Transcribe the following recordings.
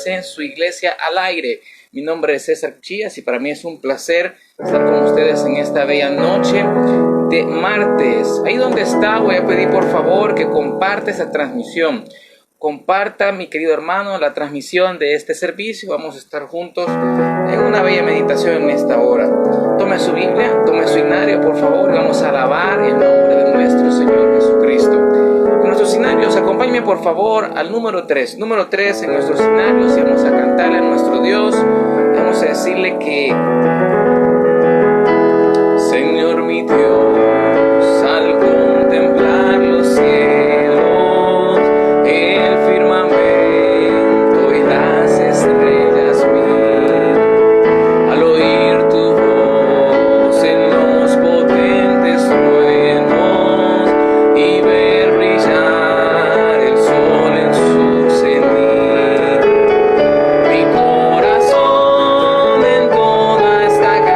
En su iglesia al aire. Mi nombre es César Cuchillas y para mí es un placer estar con ustedes en esta bella noche de martes. Ahí donde está, voy a pedir por favor que comparte esta transmisión. Comparta, mi querido hermano, la transmisión de este servicio. Vamos a estar juntos en una bella meditación en esta hora. Tome su Biblia, tome su himnario, por favor, y vamos a alabar el nombre de nuestro Señor Jesucristo. En nuestros hinarios, acompáñenme por favor al número 3. Número 3 en nuestros hinarios, y vamos a cantarle a nuestro Dios. Vamos a decirle que, Señor mi Dios, al contemplar los cielos, el firmamento y las estrellas mil, al oír tu voz en los potentes truenos y ver brillar el sol en su cenit, mi corazón en toda esta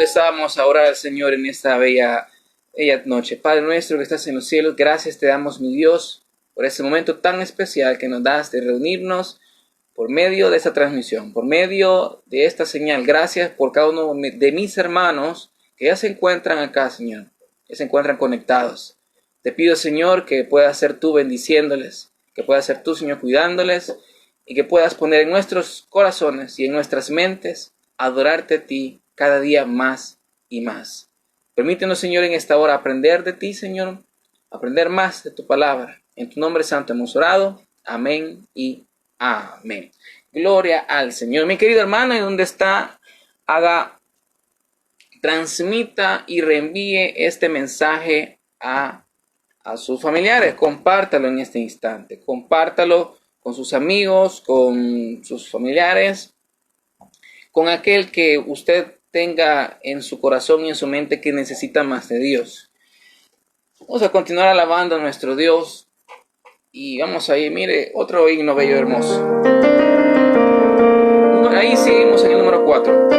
empezamos a orar al Señor en esta bella noche. Padre nuestro que estás en los cielos, gracias te damos, mi Dios, por este momento tan especial que nos das de reunirnos por medio de esta transmisión, por medio de esta señal. Gracias por cada uno de mis hermanos que ya se encuentran acá, Señor, que se encuentran conectados. Te pido, Señor, que puedas ser tú bendiciéndoles, que puedas ser tú, Señor, cuidándoles, y que puedas poner en nuestros corazones y en nuestras mentes adorarte a ti cada día más y más. Permítenos, Señor, en esta hora aprender de ti, Señor, aprender más de tu palabra. En tu nombre santo hemos orado. Amén y amén. Gloria al Señor. Mi querido hermano, ¿en dónde está? Transmita y reenvíe este mensaje a sus familiares. Compártalo en este instante. Compártalo con sus amigos, con sus familiares, con aquel que usted tenga en su corazón y en su mente que necesita más de Dios. Vamos a continuar alabando a nuestro Dios. Y vamos ahí, mire, otro himno bello hermoso. Ahí seguimos en el número 4.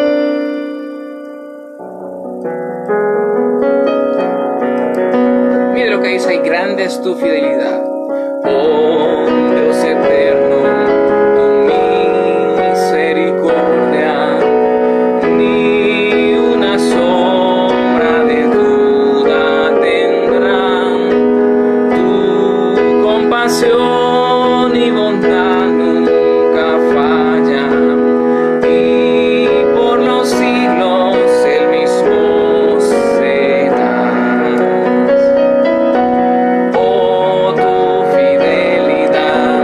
Mire lo que dice ahí: grande es tu fidelidad, oh Dios eterno, tu misericordia, ni una sombra de duda tendrán. Tu compasión y bondad nunca fallan, y por los siglos el mismo serás. Oh, tu fidelidad,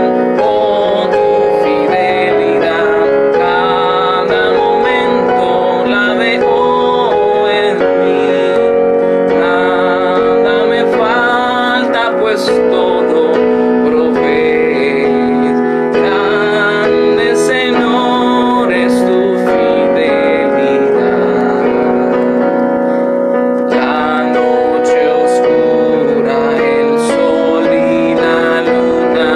cada momento la veo en mí. Nada me falta, pues todo provees. Grande, Señor, es tu fidelidad. La noche oscura, el sol y la luna,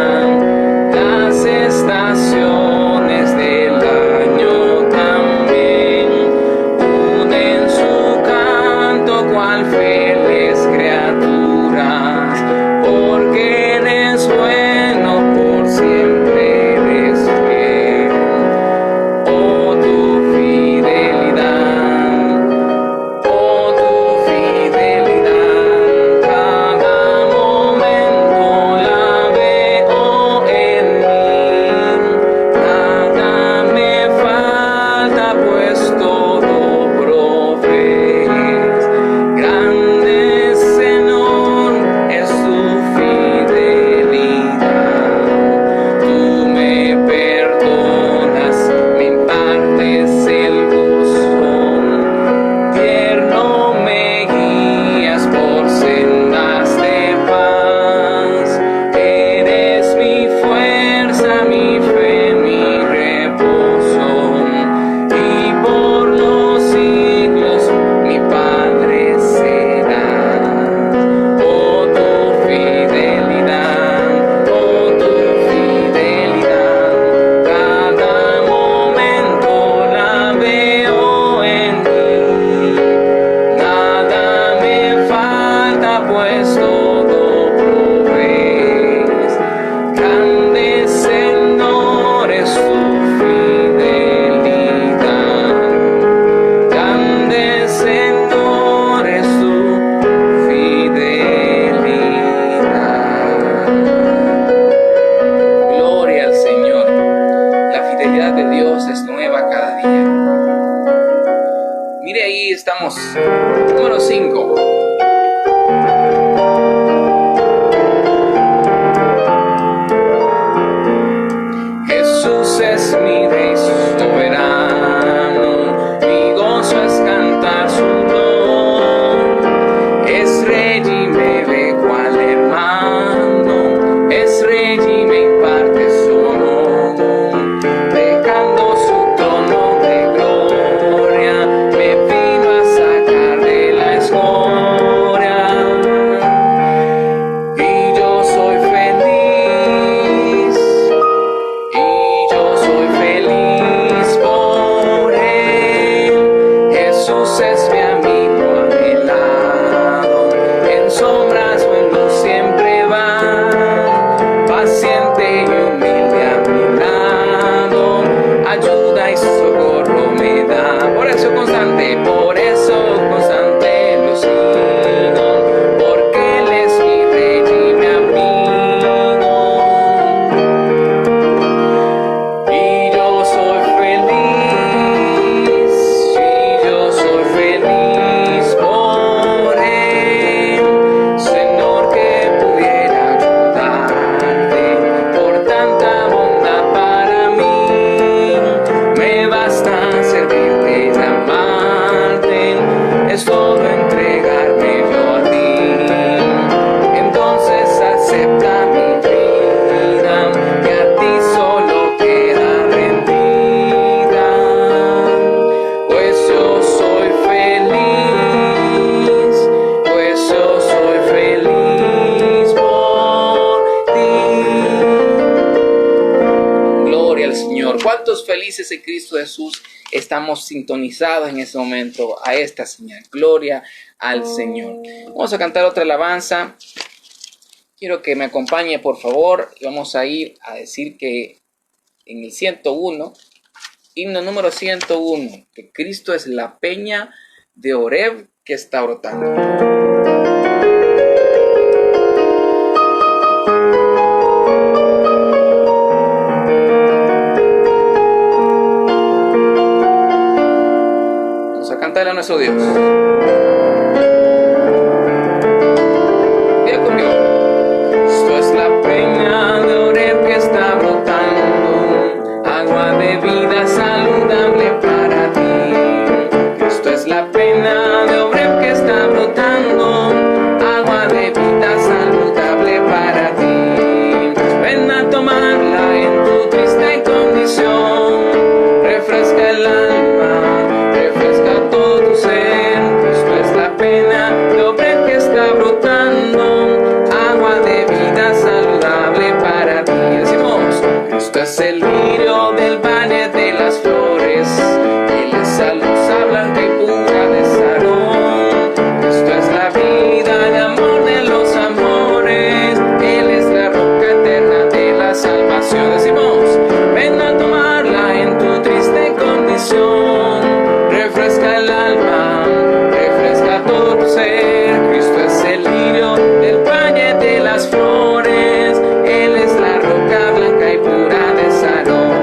las estaciones del año también unen su canto cual fieles criaturas, porque eres bueno, por siempre eres fiel. Oh, tu fidelidad, cada momento la veo en mí. Nada me falta, pues todo provees. Grande, Señor, es tu fidelidad. Tú me perdonas, me impartes el gozo, tierno me guías por sendas de paz. Eres mi fuerza, mi fe, mi reposo, y por los siglos mi Padre serás. Oh, tu fidelidad, cada momento la veo en mí. Nada me falta, pues todo provees. Grande, Señor, es tu fidelidad. Grande, Señor, es tu fidelidad. Gloria al Señor. La fidelidad de Dios es nueva cada día. Mire, ahí estamos. Número 5. Jesús es mi Rey soberano, mi gozo es cantar su honor. Es Rey y me ve cual hermano, es Rey y me imparte su honor. Dejando su trono de gloria, me vino a sacar de la escoria. ¿Cuántos felices en Cristo Jesús estamos sintonizados en ese momento a esta señal? Gloria al Señor. Vamos a cantar otra alabanza. Quiero que me acompañe, por favor. Vamos a ir a decir que en el 101, himno número 101, que Cristo es la peña de Oreb que está brotando. Vamos a cantarle a nuestro Dios. Diga conmigo. Cristo es la peña de Oreb que está brotando, agua de vida saludable para ti. Cristo es la peña de Oreb que está brotando, agua de vida saludable para ti. Ven a tomarla en tu triste condición, refresca el alma, refresca todo tu ser. Cristo es la peña de Oreb que está brotando, agua de vida saludable para ti. Decimos, Cristo es el lirio del valle de las flores, Él es salusa blanca y pura de Sarón. Cristo es la vida, el amor de los amores, Él es la roca eterna de la salvación. Decimos, ven a tomarla en tu triste condición, refresca el alma, refresca todo tu ser. Cristo es el lirio del valle de las flores, Él es la roca blanca y pura de Sarón.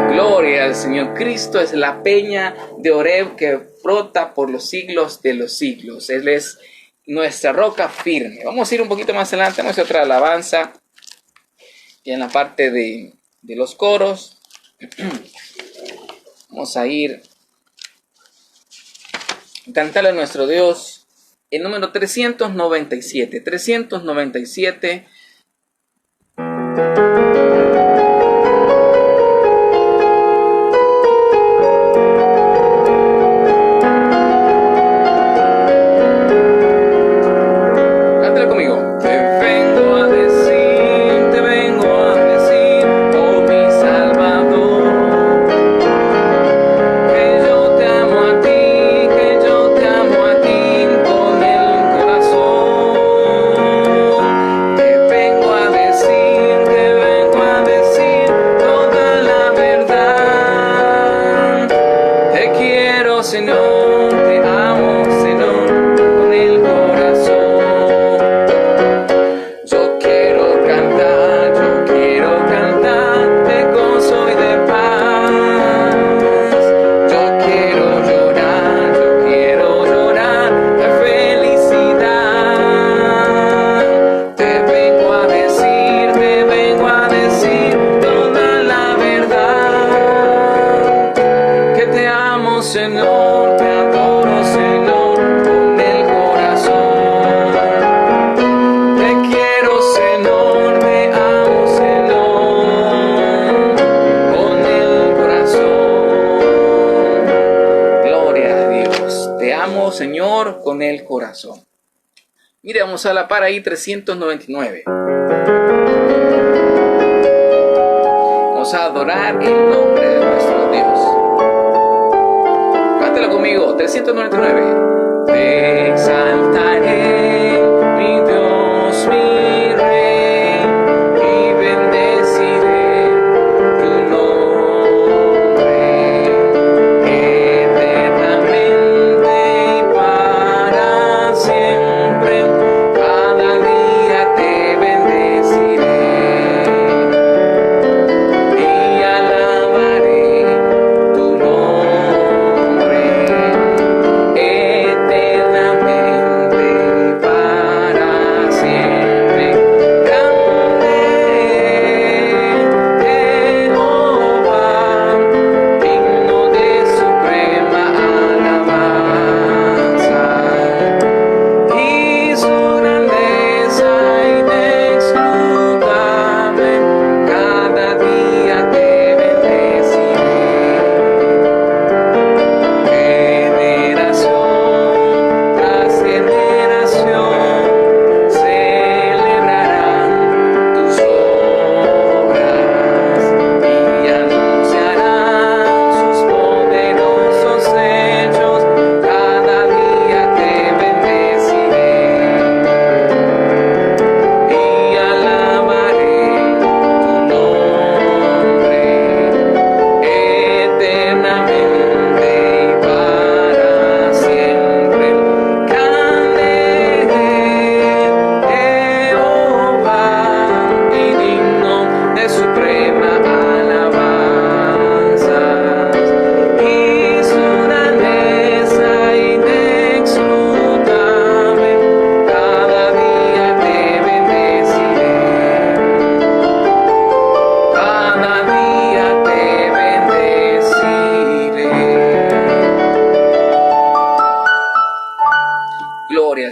Gloria al Señor. Cristo es la peña de Oreb que brota por los siglos de los siglos. Él es nuestra roca firme. Vamos a ir un poquito más adelante. Vamos a otra alabanza. Y en la parte de los coros. Vamos a ir a cantarle a nuestro Dios el número 397. 397. Cántale conmigo. Te vengo a decir, oh mi Salvador, que yo te amo a ti, que yo te amo a ti con el corazón. Te vengo a decir toda la verdad. Te quiero, Señor, te amo, Señor, con el corazón. Yo quiero cantar de gozo y de paz. Yo quiero llorar de felicidad. Te vengo a decir toda la verdad. Que te amo, Señor, te adoro, Señor, con el corazón. Te quiero, Señor, te amo, Señor, con el corazón. Gloria a Dios. Te amo, Señor, con el corazón. Mire, vamos a la par ahí 399. Vamos a adorar el nombre de nuestro Dios. Cántalo conmigo, 399. Te exaltaré, mi Dios, mi Rey, y bendeciré tu nombre eternamente y para siempre. Cada día te bendeciré y alabaré tu nombre eternamente para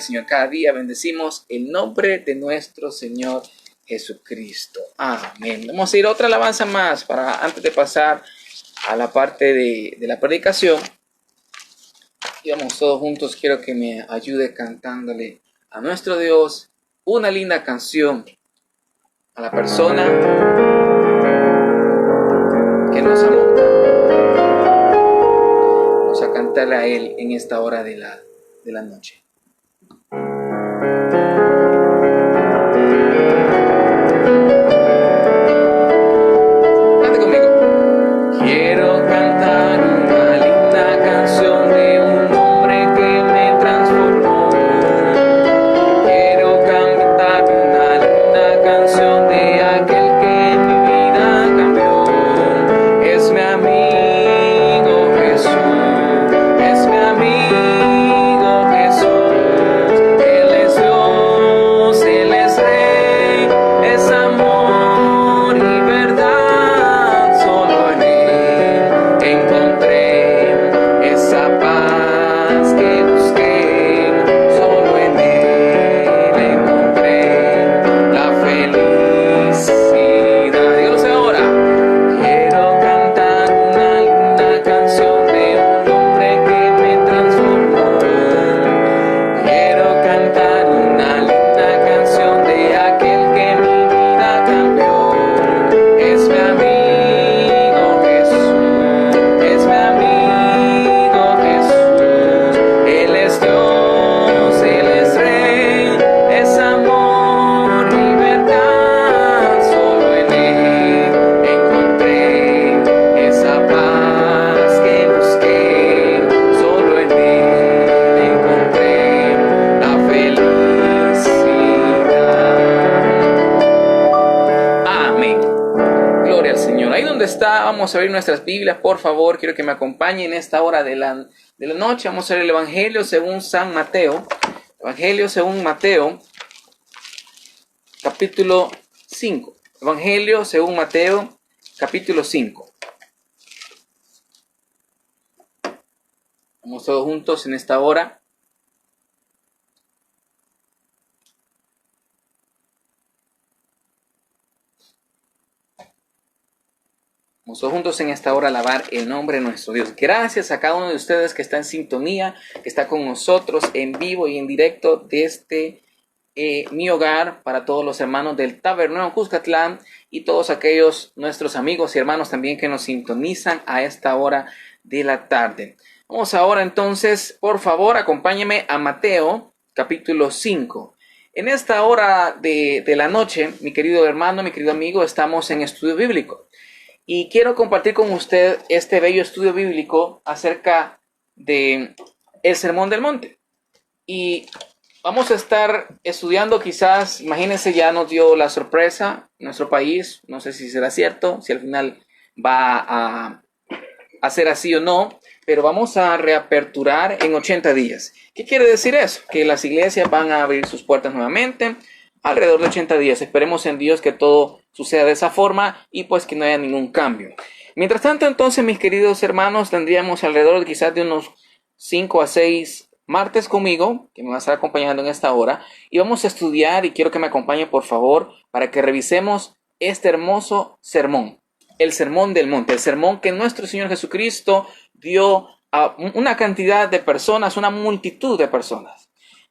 Señor. Cada día bendecimos el nombre de nuestro Señor Jesucristo. Amén. Vamos a ir a otra alabanza más para antes de pasar a la parte de la predicación. Y vamos todos juntos. Quiero que me ayude cantándole a nuestro Dios una linda canción a la persona que nos amó. Vamos a cantarle a Él en esta hora de la noche. Cante conmigo. Quiero cantar una linda canción de un hombre que me transformó. Quiero cantar una linda canción de aquel que mi vida cambió. Es mi amigo Jesús, es mi amigo Jesús. Él es Dios, Él es Rey, es amor y verdad. Solo en Él encontré esa paz que busqué. Solo en Él encontré la felicidad. Yo lo sé ahora. Quiero cantar una linda canción de un hombre que me transformó. Quiero cantar una linda canción de aquel que mi vida cambió. Es mi amigo Jesús, es mi amigo Jesús. Él es Dios, Él es Rey, es amor y verdad. Solo en Él encontré esa paz que busqué. Solo en Él encontré la felicidad. Amén. Gloria al Señor. Ahí donde está, vamos a abrir nuestras Biblias, por favor. Quiero que me acompañen en esta hora de la noche. Vamos a ver el Evangelio según San Mateo. Evangelio según Mateo, capítulo 5. Evangelio según Mateo, capítulo 5. Vamos todos juntos en esta hora. Vamos todos juntos en esta hora a alabar el nombre de nuestro Dios. Gracias a cada uno de ustedes que está en sintonía, que está con nosotros en vivo y en directo desde mi hogar, para todos los hermanos del Tabernero Cuscatlán y todos aquellos nuestros amigos y hermanos también que nos sintonizan a esta hora de la tarde. Vamos ahora entonces, por favor, acompáñenme a Mateo capítulo 5. En esta hora de la noche, mi querido hermano, mi querido amigo, estamos en estudio bíblico. Y quiero compartir con usted este bello estudio bíblico acerca de el Sermón del Monte. Y vamos a estar estudiando, quizás, imagínense, ya nos dio la sorpresa en nuestro país. No sé si será cierto, si al final va a ser así o no. Pero vamos a reaperturar en 80 días. ¿Qué quiere decir eso? Que las iglesias van a abrir sus puertas nuevamente alrededor de 80 días. Esperemos en Dios que todo suceda de esa forma y pues que no haya ningún cambio. Mientras tanto, entonces, mis queridos hermanos, tendríamos alrededor de quizás de unos 5 a 6 martes conmigo, que me va a estar acompañando en esta hora, y vamos a estudiar, y quiero que me acompañe, por favor, para que revisemos este hermoso sermón, el Sermón del Monte, el sermón que nuestro Señor Jesucristo dio a una cantidad de personas, una multitud de personas.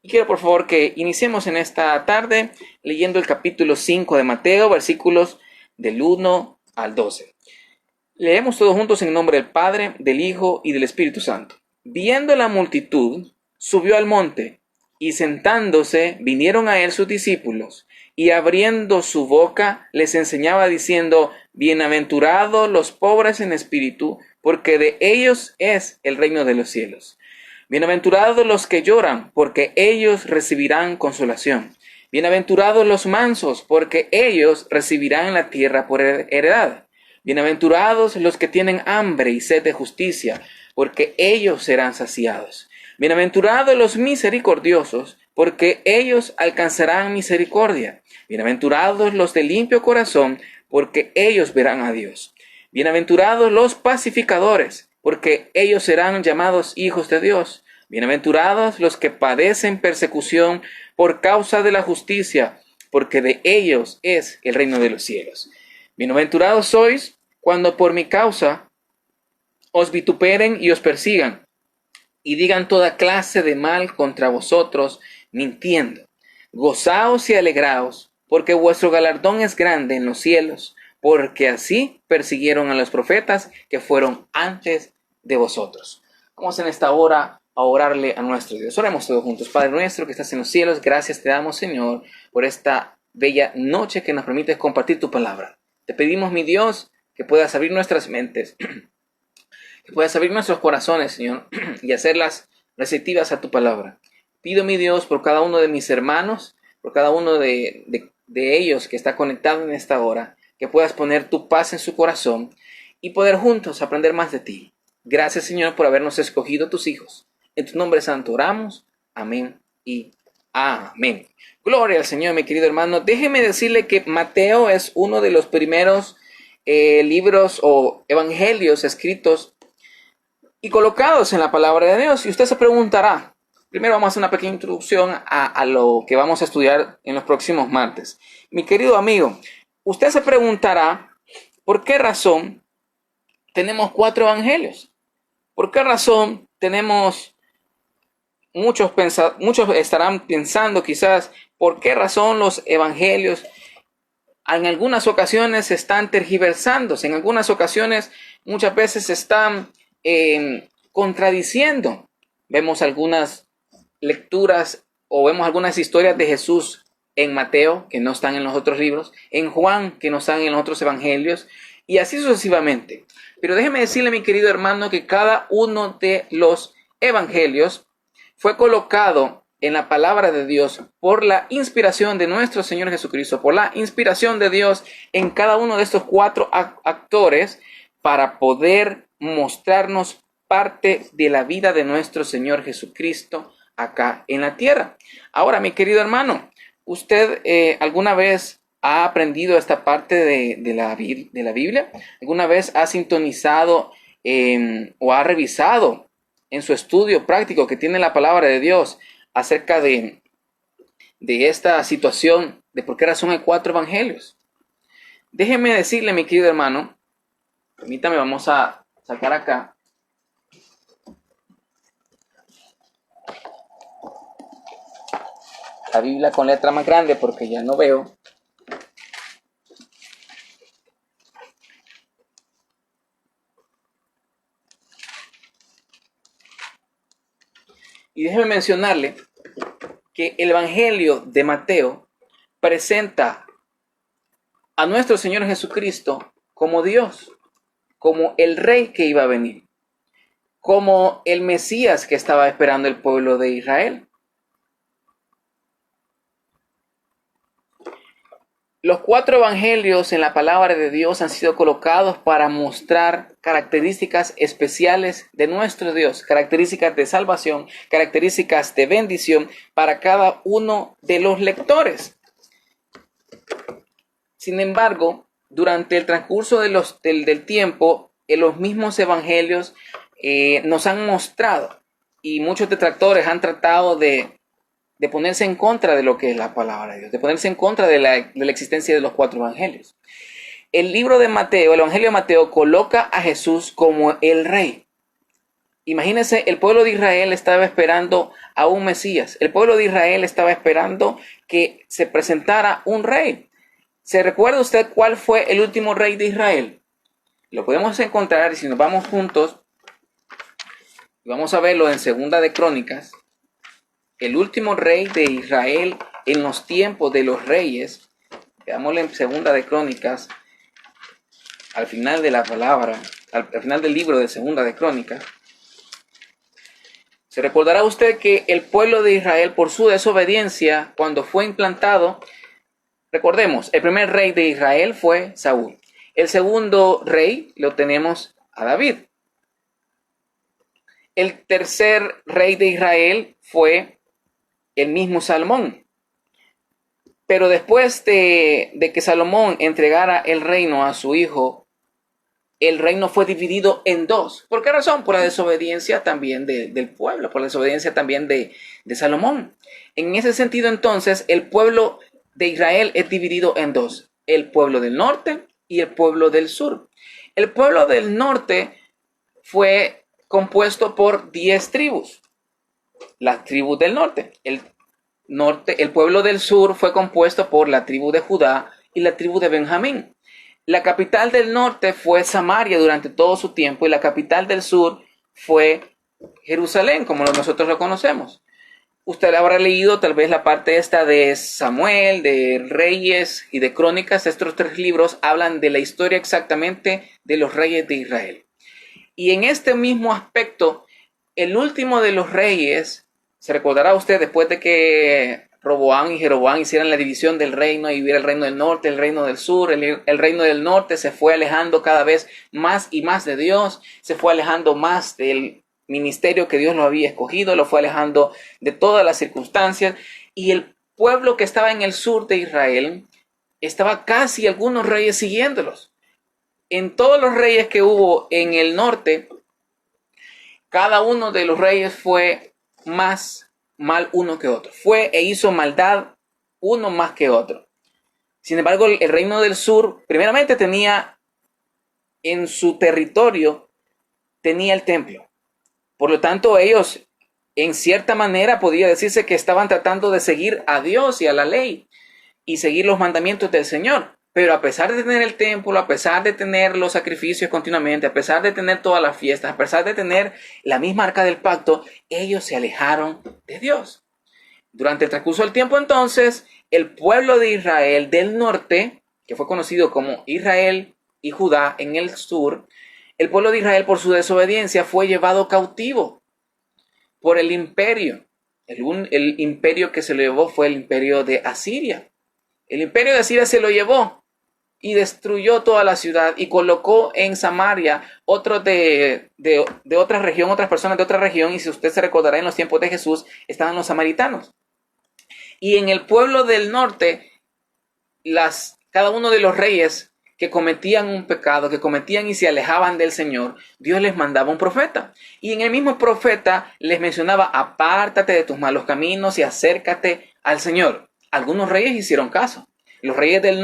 Y quiero, por favor, que iniciemos en esta tarde leyendo el capítulo 5 de Mateo, versículos del 1 al 12. Leemos todos juntos en nombre del Padre, del Hijo y del Espíritu Santo. Viendo la multitud, subió al monte, y sentándose, vinieron a él sus discípulos, y abriendo su boca, les enseñaba diciendo: Bienaventurados los pobres en espíritu, porque de ellos es el reino de los cielos. Bienaventurados los que lloran, porque ellos recibirán consolación. Bienaventurados los mansos, porque ellos recibirán la tierra por heredad. Bienaventurados los que tienen hambre y sed de justicia, porque ellos serán saciados. Bienaventurados los misericordiosos, porque ellos alcanzarán misericordia. Bienaventurados los de limpio corazón, porque ellos verán a Dios. Bienaventurados los pacificadores, porque ellos serán llamados hijos de Dios. Bienaventurados los que padecen persecución por causa de la justicia, porque de ellos es el reino de los cielos. Bienaventurados sois cuando por mi causa os vituperen y os persigan, y digan toda clase de mal contra vosotros, mintiendo. Gozaos y alegraos, porque vuestro galardón es grande en los cielos, porque así persiguieron a los profetas que fueron antes de vosotros. Vamos en esta hora a orarle a nuestro Dios. Oremos todos juntos. Padre nuestro que estás en los cielos, gracias te damos, Señor, por esta bella noche que nos permites compartir tu palabra. Te pedimos, mi Dios, que puedas abrir nuestras mentes, que puedas abrir nuestros corazones, Señor, y hacerlas receptivas a tu palabra. Pido, mi Dios, por cada uno de mis hermanos, por cada uno de ellos que está conectado en esta hora, que puedas poner tu paz en su corazón y poder juntos aprender más de ti. Gracias, Señor, por habernos escogido tus hijos. En tu nombre santo oramos. Amén y amén. Gloria al Señor, mi querido hermano. Déjeme decirle que Mateo es uno de los primeros libros o evangelios escritos y colocados en la palabra de Dios. Y usted se preguntará, primero vamos a hacer una pequeña introducción a lo que vamos a estudiar en los próximos martes. Mi querido amigo, usted se preguntará, ¿por qué razón tenemos 4 evangelios? ¿Por qué razón tenemos... Muchos estarán pensando quizás, ¿por qué razón los evangelios en algunas ocasiones están tergiversándose? En algunas ocasiones muchas veces están contradiciendo. Vemos algunas lecturas o vemos algunas historias de Jesús en Mateo que no están en los otros libros, en Juan que no están en los otros evangelios y así sucesivamente. Pero déjeme decirle, mi querido hermano, que cada uno de los evangelios fue colocado en la palabra de Dios por la inspiración de nuestro Señor Jesucristo, por la inspiración de Dios en cada uno de estos 4 actores para poder mostrarnos parte de la vida de nuestro Señor Jesucristo acá en la tierra. Ahora, mi querido hermano, ¿usted alguna vez ha aprendido esta parte de la Biblia? ¿Alguna vez ha sintonizado o ha revisado en su estudio práctico que tiene la palabra de Dios acerca de esta situación, de por qué razón hay 4 evangelios? Déjeme decirle, mi querido hermano, permítame, vamos a sacar acá la Biblia con letra más grande porque ya no veo. Y déjeme mencionarle que el Evangelio de Mateo presenta a nuestro Señor Jesucristo como Dios, como el Rey que iba a venir, como el Mesías que estaba esperando el pueblo de Israel. Los 4 evangelios en la palabra de Dios han sido colocados para mostrar características especiales de nuestro Dios, características de salvación, características de bendición para cada uno de los lectores. Sin embargo, durante el transcurso del tiempo, los mismos evangelios nos han mostrado, y muchos detractores han tratado de ponerse en contra de lo que es la palabra de Dios, de ponerse en contra de la existencia de los 4 evangelios. El libro de Mateo, el Evangelio de Mateo, coloca a Jesús como el Rey. Imagínense, el pueblo de Israel estaba esperando a un Mesías. El pueblo de Israel estaba esperando que se presentara un rey. ¿Se recuerda usted cuál fue el último rey de Israel? Lo podemos encontrar, y si nos vamos juntos, vamos a verlo en Segunda de Crónicas. El último rey de Israel en los tiempos de los reyes, veámoslo en Segunda de Crónicas, al final de la palabra, al final del libro de Segunda de Crónicas. Se recordará usted que el pueblo de Israel, por su desobediencia, cuando fue implantado, recordemos, el primer rey de Israel fue Saúl. El segundo rey lo tenemos a David. El tercer rey de Israel fue el mismo Salomón. Pero después de que Salomón entregara el reino a su hijo el reino fue dividido en dos. ¿Por qué razón? Por la desobediencia también del pueblo, por la desobediencia también de Salomón. En ese sentido, entonces, el pueblo de Israel es dividido en dos: el pueblo del norte y el pueblo del sur. El pueblo del norte fue compuesto por 10 tribus. Las tribus del norte. El pueblo del sur fue compuesto por la tribu de Judá y la tribu de Benjamín. La capital del norte fue Samaria durante todo su tiempo, y la capital del sur fue Jerusalén, como nosotros lo conocemos. Usted habrá leído tal vez la parte esta de Samuel, de Reyes y de Crónicas. Estos 3 libros hablan de la historia exactamente de los reyes de Israel. Y en este mismo aspecto, el último de los reyes, se recordará usted, después de que Roboam y Jeroboam hicieran la división del reino y hubiera el reino del norte, el reino del sur, el reino del norte se fue alejando cada vez más y más de Dios, se fue alejando más del ministerio que Dios lo había escogido, lo fue alejando de todas las circunstancias, y el pueblo que estaba en el sur de Israel estaba casi algunos reyes siguiéndolos. En todos los reyes que hubo en el norte, cada uno de los reyes fue más mal uno que otro. Fue e hizo maldad uno más que otro. Sin embargo, el reino del sur, primeramente tenía en su territorio, tenía el templo. Por lo tanto, ellos, en cierta manera, podía decirse que estaban tratando de seguir a Dios y a la ley y seguir los mandamientos del Señor. Pero a pesar de tener el templo, a pesar de tener los sacrificios continuamente, a pesar de tener todas las fiestas, a pesar de tener la misma arca del pacto, ellos se alejaron de Dios. Durante el transcurso del tiempo, entonces, el pueblo de Israel del norte, que fue conocido como Israel y Judá en el sur, el pueblo de Israel, por su desobediencia, fue llevado cautivo por el imperio. El imperio que se lo llevó fue el imperio de Asiria. El imperio de Asiria se lo llevó y destruyó toda la ciudad y colocó en Samaria otros de otra región, otras personas de otra región. Y si usted se recordará, en los tiempos de Jesús estaban los samaritanos. Y en el pueblo del norte, cada uno de los reyes que cometían un pecado, que cometían y se alejaban del Señor, Dios les mandaba un profeta. Y en el mismo profeta les mencionaba: apártate de tus malos caminos y acércate al Señor. Algunos reyes hicieron caso. Los reyes del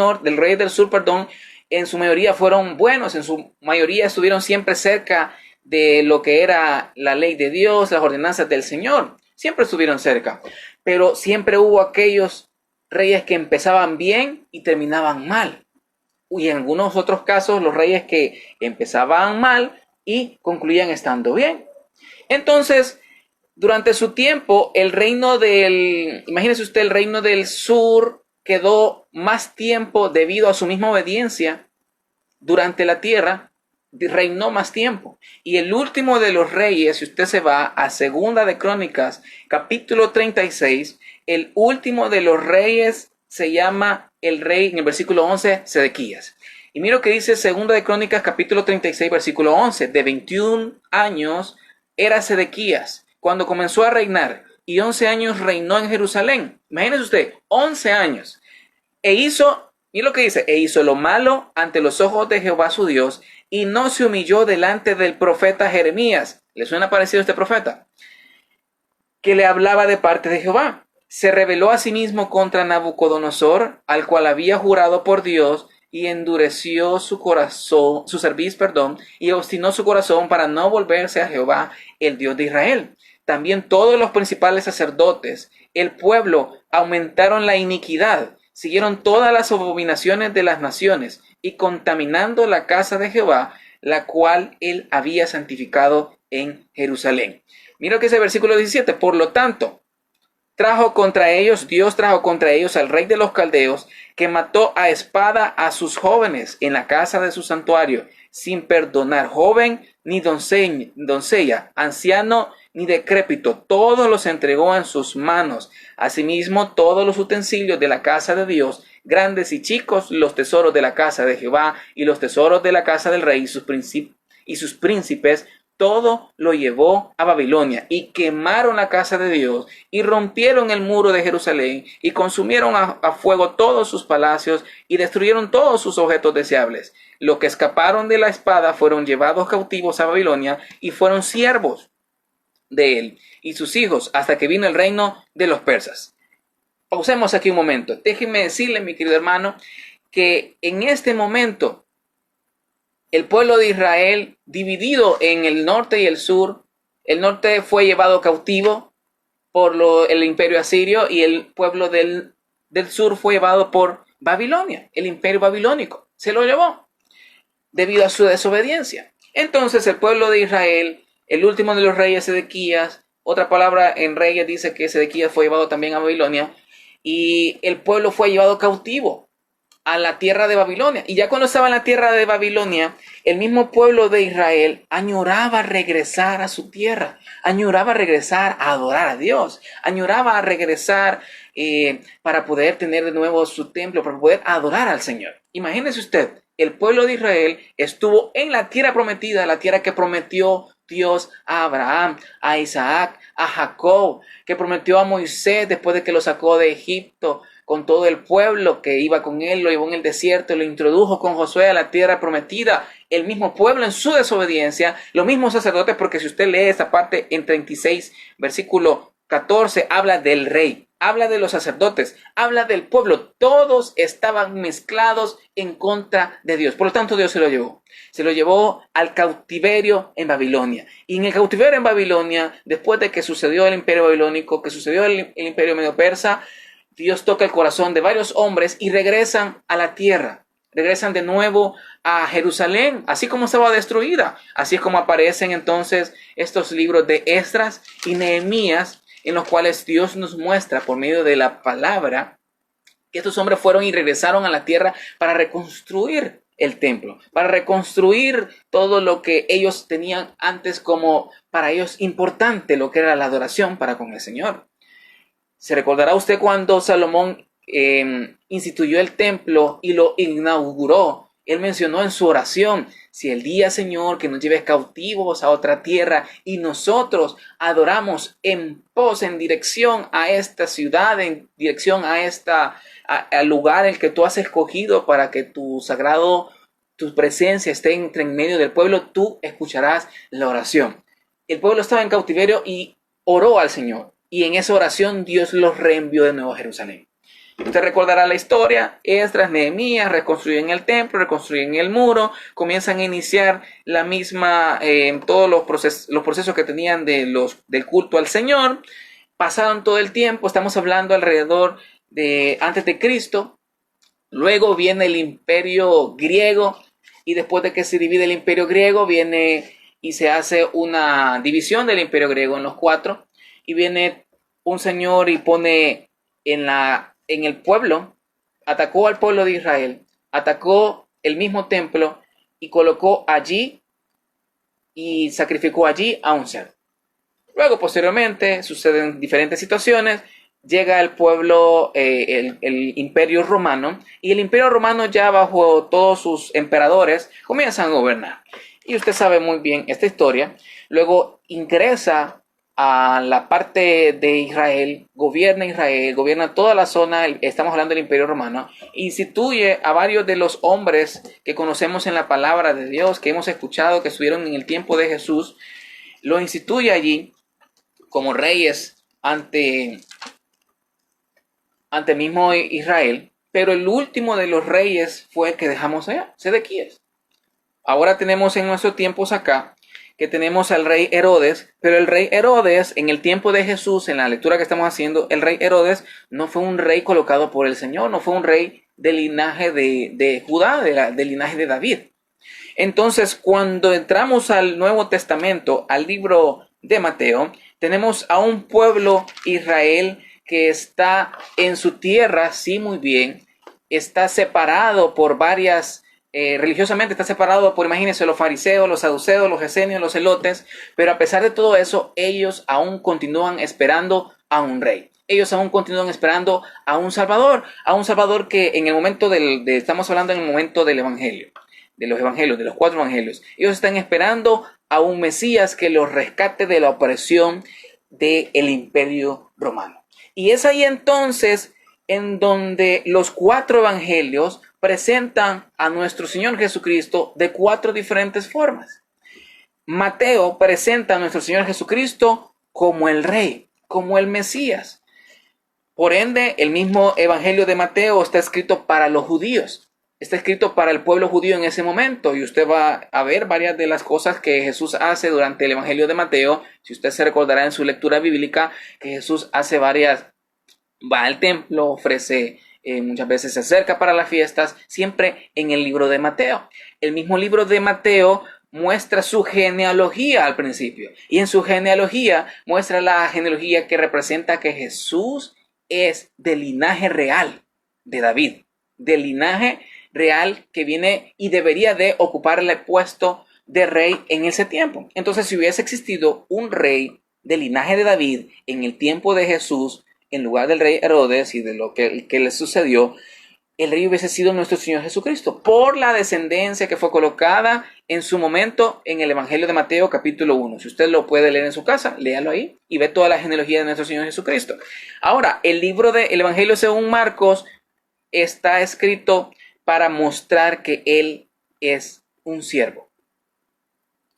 sur, en su mayoría fueron buenos, en su mayoría estuvieron siempre cerca de lo que era la ley de Dios, las ordenanzas del Señor. Siempre estuvieron cerca. Pero siempre hubo aquellos reyes que empezaban bien y terminaban mal. Y en algunos otros casos, los reyes que empezaban mal y concluían estando bien. Entonces, durante su tiempo, imagínese usted, el reino del sur quedó más tiempo debido a su misma obediencia durante la tierra, reinó más tiempo. Y el último de los reyes, si usted se va a Segunda de Crónicas, capítulo 36, el último de los reyes se llama el rey, en el versículo 11, Sedequías. Y mira lo que dice Segunda de Crónicas, capítulo 36, versículo 11. De 21 años era Sedequías cuando comenzó a reinar, y 11 años reinó en Jerusalén. Imagínese usted, 11 años. Mira lo que dice: e hizo lo malo ante los ojos de Jehová su Dios, y no se humilló delante del profeta Jeremías. ¿Le suena parecido a este profeta? Que le hablaba de parte de Jehová. Se rebeló a sí mismo contra Nabucodonosor, al cual había jurado por Dios, y endureció su corazón, su cerviz, y obstinó su corazón para no volverse a Jehová, el Dios de Israel. También todos los principales sacerdotes, el pueblo, aumentaron la iniquidad, siguieron todas las abominaciones de las naciones, y contaminando la casa de Jehová, la cual él había santificado en Jerusalén. Mira que ese versículo 17, por lo tanto, Dios trajo contra ellos al rey de los caldeos, que mató a espada a sus jóvenes en la casa de su santuario, sin perdonar joven ni doncella, anciano ni decrépito. Todos los entregó en sus manos. Asimismo, todos los utensilios de la casa de Dios, grandes y chicos, los tesoros de la casa de Jehová y los tesoros de la casa del rey y sus príncipes, todo lo llevó a Babilonia y quemaron la casa de Dios y rompieron el muro de Jerusalén y consumieron a fuego todos sus palacios y destruyeron todos sus objetos deseables. Los que escaparon de la espada fueron llevados cautivos a Babilonia y fueron siervos de él y sus hijos hasta que vino el reino de los persas. Pausemos aquí un momento. Déjenme decirle, mi querido hermano, que en este momento el pueblo de Israel, dividido en el norte y el sur, el norte fue llevado cautivo por el imperio asirio y el pueblo del sur fue llevado por Babilonia, el imperio babilónico. Se lo llevó debido a su desobediencia. Entonces el pueblo de Israel, el último de los reyes, Sedequías, otra palabra en Reyes dice que Sedequías fue llevado también a Babilonia, y el pueblo fue llevado cautivo a la tierra de Babilonia. Y ya cuando estaba en la tierra de Babilonia, el mismo pueblo de Israel añoraba regresar a su tierra, añoraba regresar a adorar a Dios, añoraba regresar para poder tener de nuevo su templo, para poder adorar al Señor. Imagínese usted, el pueblo de Israel estuvo en la tierra prometida, la tierra que prometió Dios a Abraham, a Isaac, a Jacob, que prometió a Moisés después de que lo sacó de Egipto con todo el pueblo que iba con él, lo llevó en el desierto, lo introdujo con Josué a la tierra prometida. El mismo pueblo en su desobediencia, los mismos sacerdotes, porque si usted lee esta parte en 36, versículo 14, habla del rey, habla de los sacerdotes, habla del pueblo. Todos estaban mezclados en contra de Dios. Por lo tanto, Dios se lo llevó. Se lo llevó al cautiverio en Babilonia. Y en el cautiverio en Babilonia, después de que sucedió el imperio babilónico, que sucedió el imperio medio persa, Dios toca el corazón de varios hombres y regresan a la tierra. Regresan de nuevo a Jerusalén, así como estaba destruida. Así es como aparecen entonces estos libros de Esdras y Nehemías, en los cuales Dios nos muestra por medio de la palabra que estos hombres fueron y regresaron a la tierra para reconstruir el templo, para reconstruir todo lo que ellos tenían antes como para ellos importante, lo que era la adoración para con el Señor. Se recordará usted cuando Salomón instituyó el templo y lo inauguró. Él mencionó en su oración: si el día, Señor, que nos lleves cautivos a otra tierra y nosotros adoramos en pos, en dirección a esta ciudad, en dirección al lugar en el que tú has escogido para que tu presencia esté en medio del pueblo, tú escucharás la oración. El pueblo estaba en cautiverio y oró al Señor. Y en esa oración Dios los reenvió de nuevo a Jerusalén. Usted recordará la historia. Esdras, Nehemías reconstruyen el templo, reconstruyen el muro, comienzan a iniciar la misma, todos los procesos que tenían del culto al Señor. Pasaron todo el tiempo, estamos hablando alrededor de antes de Cristo. Luego viene el imperio griego, y después de que se divide el imperio griego, viene y se hace una división del imperio griego en los 4. Y viene un señor y pone en el pueblo, atacó al pueblo de Israel, atacó el mismo templo y colocó allí y sacrificó allí a un cerdo. Luego, posteriormente, suceden diferentes situaciones. Llega el pueblo, el imperio romano, y el imperio romano, ya bajo todos sus emperadores, comienzan a gobernar. Y usted sabe muy bien esta historia. Luego ingresa a la parte de Israel, gobierna toda la zona, estamos hablando del Imperio Romano, instituye a varios de los hombres que conocemos en la palabra de Dios, que hemos escuchado, que estuvieron en el tiempo de Jesús, lo instituye allí como reyes ante mismo Israel, pero el último de los reyes fue el que dejamos allá, Sedequías. Ahora tenemos en nuestros tiempos acá que tenemos al rey Herodes, pero el rey Herodes, en el tiempo de Jesús, en la lectura que estamos haciendo, el rey Herodes no fue un rey colocado por el Señor, no fue un rey del linaje de Judá, del linaje de David. Entonces, cuando entramos al Nuevo Testamento, al libro de Mateo, tenemos a un pueblo Israel que está en su tierra, sí, muy bien, está separado por varias religiosamente está separado por, imagínense, los fariseos, los saduceos, los esenios, los celotes, pero a pesar de todo eso, ellos aún continúan esperando a un rey. Ellos aún continúan esperando a un salvador que en el momento estamos hablando en el momento del evangelio, de los 4 evangelios. Ellos están esperando a un Mesías que los rescate de la opresión del Imperio Romano. Y es ahí entonces en donde los 4 evangelios presentan a nuestro Señor Jesucristo de 4 diferentes formas. Mateo presenta a nuestro Señor Jesucristo como el Rey, como el Mesías. Por ende, el mismo evangelio de Mateo está escrito para los judíos. Está escrito para el pueblo judío en ese momento, y usted va a ver varias de las cosas que Jesús hace durante el evangelio de Mateo. Si usted se recordará en su lectura bíblica que Jesús hace varias, va al templo, ofrece, muchas veces se acerca para las fiestas, siempre en el libro de Mateo. El mismo libro de Mateo muestra su genealogía al principio, y en su genealogía muestra la genealogía que representa que Jesús es del linaje real de David, del linaje real que viene y debería de ocupar el puesto de rey en ese tiempo. Entonces, si hubiese existido un rey del linaje de David en el tiempo de Jesús, en lugar del rey Herodes y de lo que le sucedió, el rey hubiese sido nuestro Señor Jesucristo, por la descendencia que fue colocada en su momento en el Evangelio de Mateo capítulo 1. Si usted lo puede leer en su casa, léalo ahí y ve toda la genealogía de nuestro Señor Jesucristo. Ahora, el libro del Evangelio según Marcos está escrito para mostrar que Él es un siervo,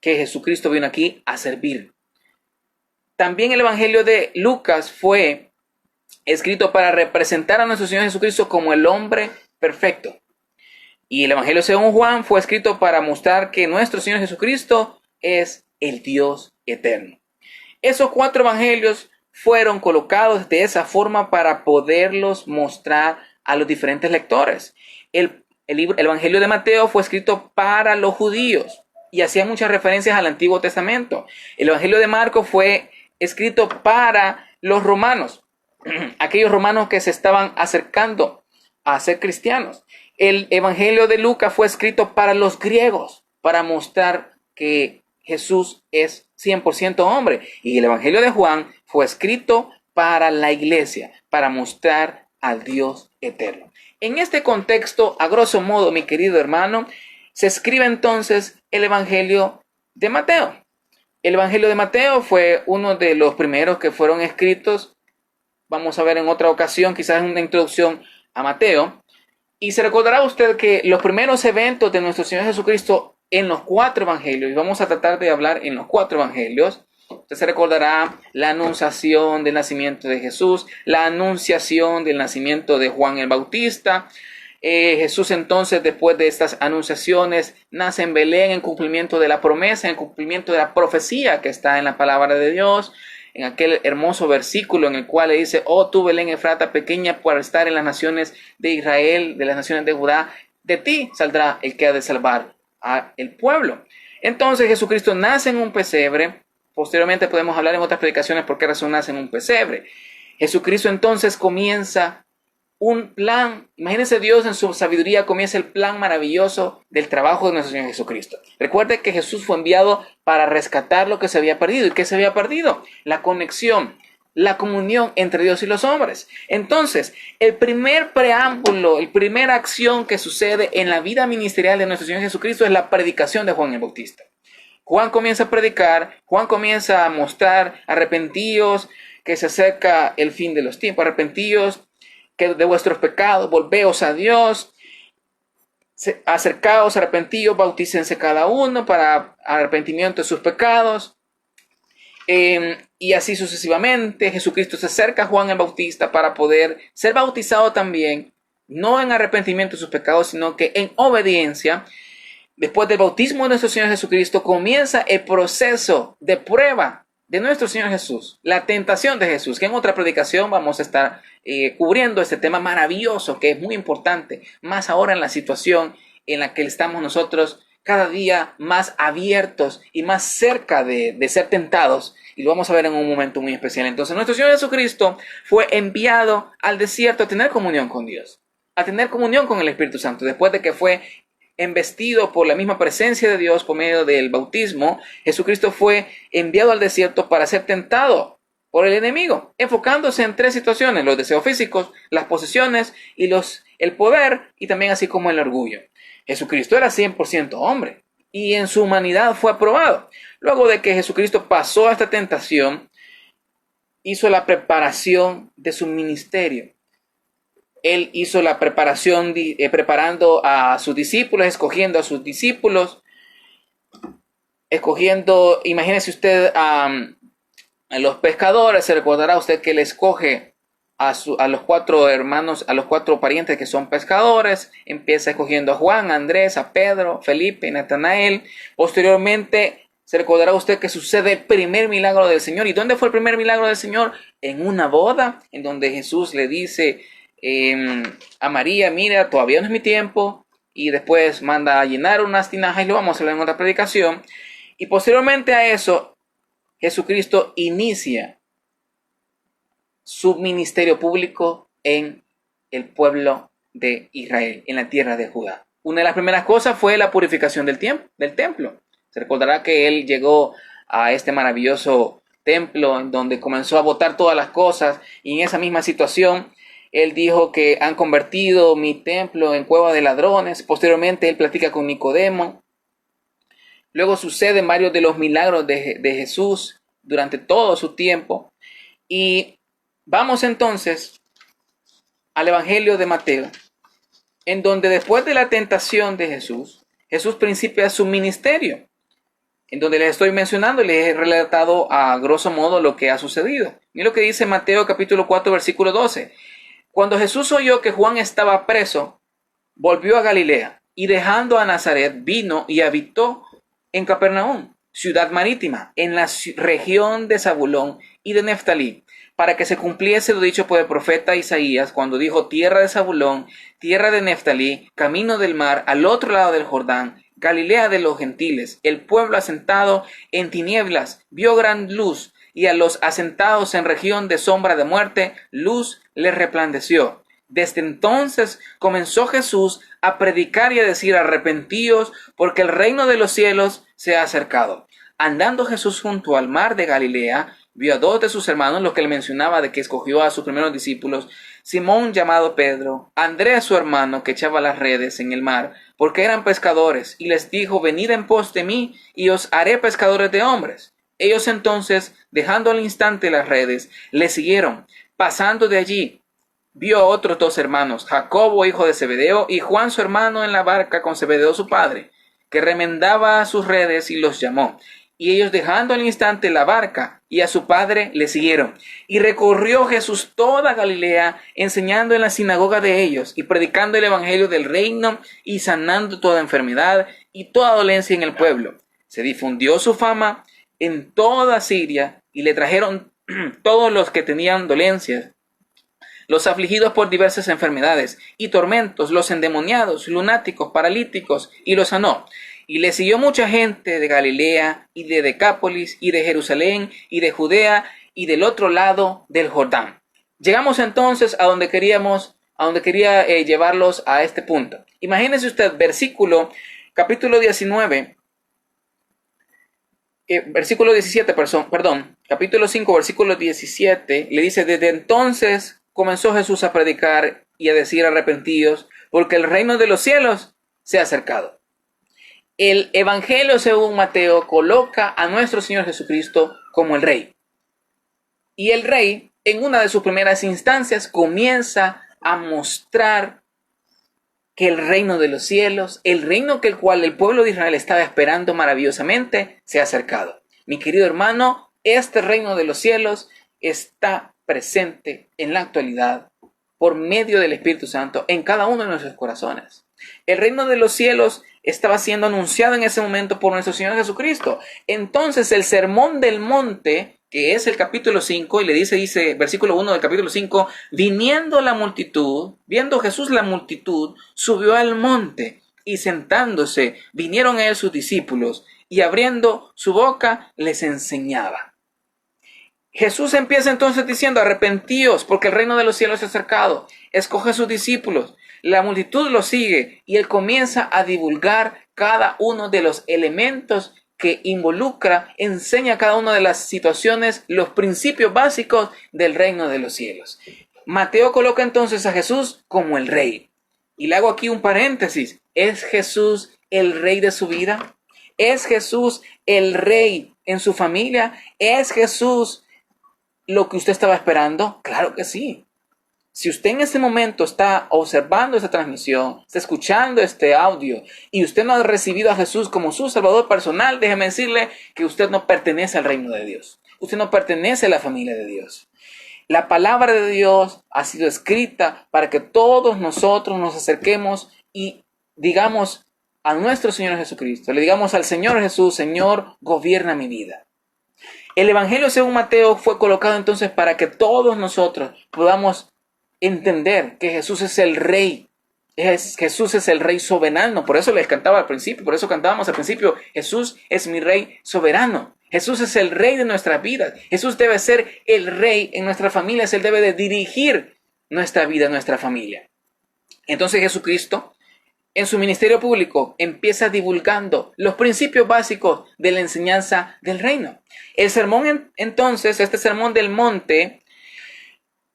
que Jesucristo vino aquí a servir. También el Evangelio de Lucas fue escrito para representar a nuestro Señor Jesucristo como el hombre perfecto. Y el Evangelio según Juan fue escrito para mostrar que nuestro Señor Jesucristo es el Dios eterno. Esos 4 evangelios fueron colocados de esa forma para poderlos mostrar a los diferentes lectores. El Evangelio de Mateo fue escrito para los judíos y hacía muchas referencias al Antiguo Testamento. El Evangelio de Marcos fue escrito para los romanos, aquellos romanos que se estaban acercando a ser cristianos. El Evangelio de Lucas fue escrito para los griegos, para mostrar que Jesús es 100% hombre. Y el Evangelio de Juan fue escrito para la iglesia, para mostrar al Dios eterno. En este contexto, a grosso modo, mi querido hermano, se escribe entonces el Evangelio de Mateo. El Evangelio de Mateo fue uno de los primeros que fueron escritos. Vamos a ver en otra ocasión, quizás una introducción a Mateo. Y se recordará usted que los primeros eventos de nuestro Señor Jesucristo en los 4 evangelios, y vamos a tratar de hablar en los 4 evangelios, usted se recordará la anunciación del nacimiento de Jesús, la anunciación del nacimiento de Juan el Bautista. Jesús entonces, después de estas anunciaciones, nace en Belén en cumplimiento de la promesa, en cumplimiento de la profecía que está en la palabra de Dios, en aquel hermoso versículo en el cual le dice: oh tú Belén Efrata, pequeña por estar en las naciones de Israel, de las naciones de Judá, de ti saldrá el que ha de salvar a el pueblo. Entonces Jesucristo nace en un pesebre. Posteriormente podemos hablar en otras predicaciones por qué razón nace en un pesebre. Jesucristo entonces comienza un plan. Imagínense, Dios en su sabiduría comienza el plan maravilloso del trabajo de nuestro Señor Jesucristo. Recuerde que Jesús fue enviado para rescatar lo que se había perdido. ¿Y qué se había perdido? La conexión, la comunión entre Dios y los hombres. Entonces, el primer preámbulo, la primera acción que sucede en la vida ministerial de nuestro Señor Jesucristo es la predicación de Juan el Bautista. Juan comienza a predicar, Juan comienza a mostrar: arrepentíos, que se acerca el fin de los tiempos, arrepentíos que de vuestros pecados, volveos a Dios, acercaos, arrepentíos, bautícense cada uno para arrepentimiento de sus pecados. Y así sucesivamente. Jesucristo se acerca a Juan el Bautista para poder ser bautizado también, no en arrepentimiento de sus pecados, sino que en obediencia. Después del bautismo de nuestro Señor Jesucristo comienza el proceso de prueba de nuestro Señor Jesús, la tentación de Jesús, que en otra predicación vamos a estar cubriendo este tema maravilloso, que es muy importante, más ahora en la situación en la que estamos nosotros cada día más abiertos y más cerca de ser tentados, y lo vamos a ver en un momento muy especial. Entonces nuestro Señor Jesucristo fue enviado al desierto a tener comunión con Dios, a tener comunión con el Espíritu Santo. Después de que fue embestido por la misma presencia de Dios por medio del bautismo, Jesucristo fue enviado al desierto para ser tentado por el enemigo, enfocándose en 3 situaciones: los deseos físicos, las posesiones y el poder, y también así como el orgullo. Jesucristo era 100% hombre, y en su humanidad fue aprobado. Luego de que Jesucristo pasó esta tentación, hizo la preparación de su ministerio. Él hizo la preparación preparando a sus discípulos, escogiendo a sus discípulos, imagínese usted a los pescadores. Se recordará usted que él escoge a los 4 hermanos, a los 4 parientes que son pescadores. Empieza escogiendo a Juan, a Andrés, a Pedro, Felipe, Natanael. Posteriormente se recordará usted que sucede el primer milagro del Señor. ¿Y dónde fue el primer milagro del Señor? En una boda, en donde Jesús le dice a María: mira, todavía no es mi tiempo. Y después manda a llenar unas tinajas, y lo vamos a leer en otra predicación. Y posteriormente a eso, Jesucristo inicia su ministerio público en el pueblo de Israel, en la tierra de Judá. Una de las primeras cosas fue la purificación del templo. Se recordará que él llegó a este maravilloso templo en donde comenzó a botar todas las cosas, y en esa misma situación él dijo que han convertido mi templo en cueva de ladrones. Posteriormente él platica con Nicodemo. Luego suceden varios de los milagros de Jesús durante todo su tiempo. Y vamos entonces al Evangelio de Mateo, en donde después de la tentación de Jesús principia su ministerio, en donde les estoy mencionando, les he relatado a grosso modo lo que ha sucedido. Mira lo que dice Mateo capítulo 4, versículo 12. Cuando Jesús oyó que Juan estaba preso, volvió a Galilea, y dejando a Nazaret, vino y habitó en Capernaum, ciudad marítima, en la región de Zabulón y de Neftalí, para que se cumpliese lo dicho por el profeta Isaías, cuando dijo: tierra de Zabulón, tierra de Neftalí, camino del mar, al otro lado del Jordán, Galilea de los gentiles. El pueblo asentado en tinieblas vio gran luz, y a los asentados en región de sombra de muerte, luz les resplandeció. Desde entonces comenzó Jesús a predicar y a decir: arrepentíos, porque el reino de los cielos se ha acercado. Andando Jesús junto al mar de Galilea, vio a 2 de sus hermanos, los que le mencionaba de que escogió a sus primeros discípulos: Simón, llamado Pedro, Andrés su hermano, que echaba las redes en el mar, porque eran pescadores, y les dijo: venid en pos de mí, y os haré pescadores de hombres. Ellos entonces, dejando al instante las redes, le siguieron. Pasando de allí, vio a otros 2 hermanos, Jacobo, hijo de Zebedeo, y Juan su hermano, en la barca con Zebedeo su padre, que remendaba sus redes, y los llamó. Y ellos, dejando al instante la barca y a su padre, le siguieron. Y recorrió Jesús toda Galilea, enseñando en la sinagoga de ellos, y predicando el evangelio del reino, y sanando toda enfermedad y toda dolencia en el pueblo. Se difundió su fama en toda Siria, y le trajeron todos los que tenían dolencias, los afligidos por diversas enfermedades y tormentos, los endemoniados, lunáticos, paralíticos, y los sanó. Y le siguió mucha gente de Galilea, y de Decápolis, y de Jerusalén, y de Judea, y del otro lado del Jordán. Llegamos entonces a donde quería llevarlos a este punto. Imagínese usted, capítulo 19, versículo 17, capítulo 5, versículo 17, le dice: desde entonces comenzó Jesús a predicar y a decir: arrepentíos, porque el reino de los cielos se ha acercado. El Evangelio según Mateo coloca a nuestro Señor Jesucristo como el Rey. Y el Rey, en una de sus primeras instancias, comienza a mostrar que el reino de los cielos, el reino que el cual el pueblo de Israel estaba esperando maravillosamente, se ha acercado. Mi querido hermano, este reino de los cielos está presente en la actualidad por medio del Espíritu Santo en cada uno de nuestros corazones. El reino de los cielos estaba siendo anunciado en ese momento por nuestro Señor Jesucristo. Entonces el sermón del monte, que es el capítulo 5, y le dice versículo 1 del capítulo 5, viendo Jesús la multitud, subió al monte, y sentándose, vinieron a él sus discípulos, y abriendo su boca les enseñaba. Jesús empieza entonces diciendo: arrepentíos, porque el reino de los cielos se ha acercado. Escoge a sus discípulos. La multitud lo sigue, y él comienza a divulgar cada uno de los elementos que involucra, enseña cada una de las situaciones, los principios básicos del reino de los cielos. Mateo coloca entonces a Jesús como el Rey. Y le hago aquí un paréntesis: ¿es Jesús el Rey de su vida? ¿Es Jesús el rey en su familia? ¿Es Jesús lo que usted estaba esperando? Claro que sí. Si usted en este momento está observando esta transmisión, está escuchando este audio y usted no ha recibido a Jesús como su Salvador personal, déjeme decirle que usted no pertenece al reino de Dios. Usted no pertenece a la familia de Dios. La palabra de Dios ha sido escrita para que todos nosotros nos acerquemos y digamos a nuestro Señor Jesucristo, le digamos al Señor Jesús: Señor, gobierna mi vida. El Evangelio según Mateo fue colocado entonces para que todos nosotros podamos entender que Jesús es el Rey. Jesús es el Rey soberano. Por eso les cantaba al principio, por eso cantábamos al principio: Jesús es mi Rey soberano. Jesús es el Rey de nuestras vidas. Jesús debe ser el Rey en nuestras familias. Él debe de dirigir nuestra vida, nuestra familia. Entonces Jesucristo, en su ministerio público, empieza divulgando los principios básicos de la enseñanza del reino. El sermón, entonces, este sermón del monte,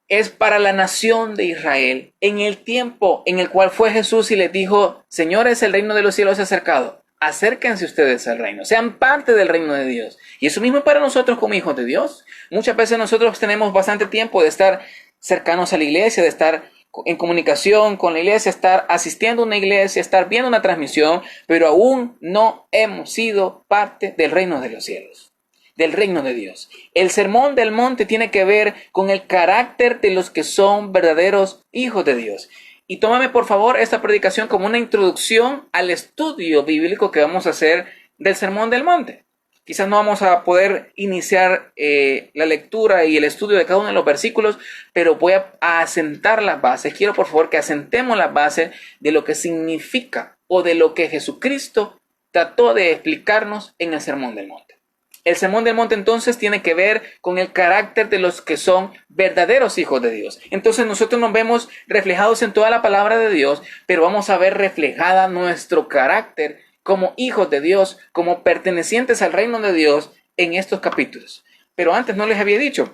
es para la nación de Israel en el tiempo en el cual fue Jesús y les dijo: señores, el reino de los cielos se ha acercado. Acérquense ustedes al reino, sean parte del reino de Dios. Y eso mismo para nosotros como hijos de Dios. Muchas veces nosotros tenemos bastante tiempo de estar cercanos a la iglesia, de estar en comunicación con la iglesia, estar asistiendo a una iglesia, estar viendo una transmisión, pero aún no hemos sido parte del reino de los cielos, del reino de Dios. El sermón del monte tiene que ver con el carácter de los que son verdaderos hijos de Dios. Y tómame por favor esta predicación como una introducción al estudio bíblico que vamos a hacer del sermón del monte. Quizás no vamos a poder iniciar la lectura y el estudio de cada uno de los versículos, pero voy a asentar las bases. Quiero por favor que asentemos las bases de lo que significa o de lo que Jesucristo trató de explicarnos en el sermón del monte. El sermón del monte entonces tiene que ver con el carácter de los que son verdaderos hijos de Dios. Entonces nosotros nos vemos reflejados en toda la palabra de Dios, pero vamos a ver reflejada nuestro carácter como hijos de Dios, como pertenecientes al reino de Dios en estos capítulos. Pero antes no les había dicho,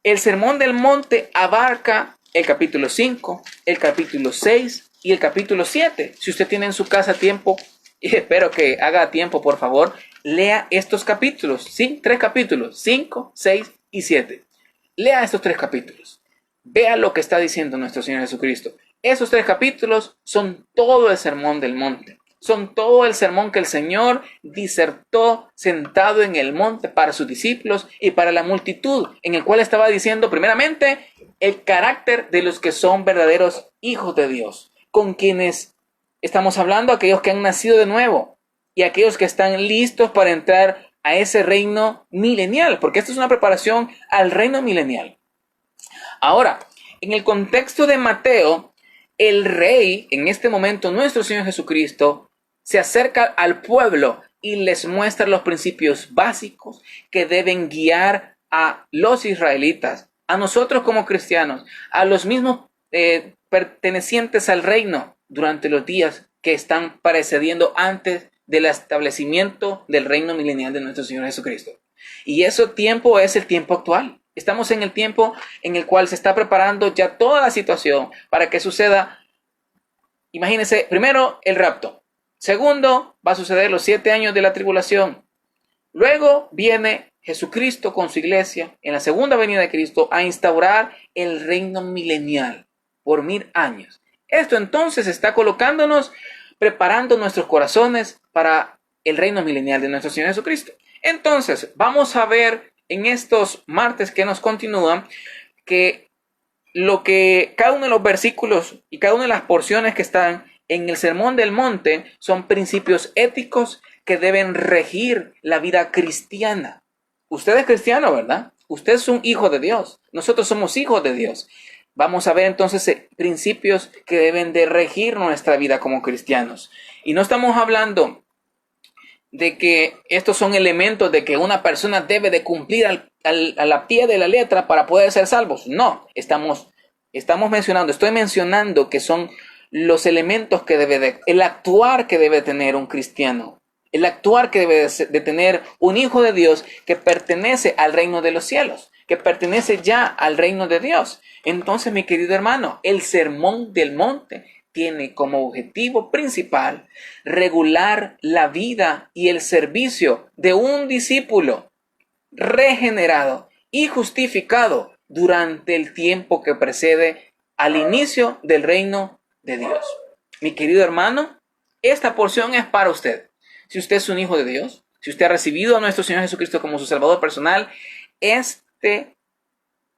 el sermón del monte abarca el capítulo 5, el capítulo 6 y el capítulo 7. Si usted tiene en su casa tiempo, y espero que haga tiempo por favor, lea estos capítulos, ¿sí? 3 capítulos, 5, 6 y 7. Lea estos 3 capítulos. Vea lo que está diciendo nuestro Señor Jesucristo. Esos 3 capítulos son todo el sermón del monte. Son todo el sermón que el Señor disertó sentado en el monte para sus discípulos y para la multitud, en el cual estaba diciendo primeramente el carácter de los que son verdaderos hijos de Dios, con quienes estamos hablando, aquellos que han nacido de nuevo y aquellos que están listos para entrar a ese reino milenial, porque esto es una preparación al reino milenial. Ahora, en el contexto de Mateo, el rey, en este momento nuestro Señor Jesucristo, se acerca al pueblo y les muestra los principios básicos que deben guiar a los israelitas, a nosotros como cristianos, a los mismos pertenecientes al reino durante los días que están precediendo antes del establecimiento del reino milenial de nuestro Señor Jesucristo. Y ese tiempo es el tiempo actual. Estamos en el tiempo en el cual se está preparando ya toda la situación para que suceda. Imagínense, primero el rapto. Segundo, va a suceder los 7 años de la tribulación. Luego viene Jesucristo con su iglesia en la segunda venida de Cristo a instaurar el reino milenial por 1000 años. Esto entonces está colocándonos, preparando nuestros corazones para el reino milenial de nuestro Señor Jesucristo. Entonces, vamos a ver en estos martes que nos continúan que lo que cada uno de los versículos y cada una de las porciones que están en el sermón del monte son principios éticos que deben regir la vida cristiana. Usted es cristiano, ¿verdad? Usted es un hijo de Dios. Nosotros somos hijos de Dios. Vamos a ver entonces principios que deben de regir nuestra vida como cristianos. Y no estamos hablando de que estos son elementos de que una persona debe de cumplir a la pie de la letra para poder ser salvos. No, estoy mencionando que son los elementos que el actuar que debe tener un cristiano, el actuar que debe de tener un hijo de Dios que pertenece al reino de los cielos, que pertenece ya al reino de Dios. Entonces, mi querido hermano, el sermón del monte tiene como objetivo principal regular la vida y el servicio de un discípulo regenerado y justificado durante el tiempo que precede al inicio del reino de Dios. Mi querido hermano, esta porción es para usted. Si usted es un hijo de Dios, si usted ha recibido a nuestro Señor Jesucristo como su Salvador personal, este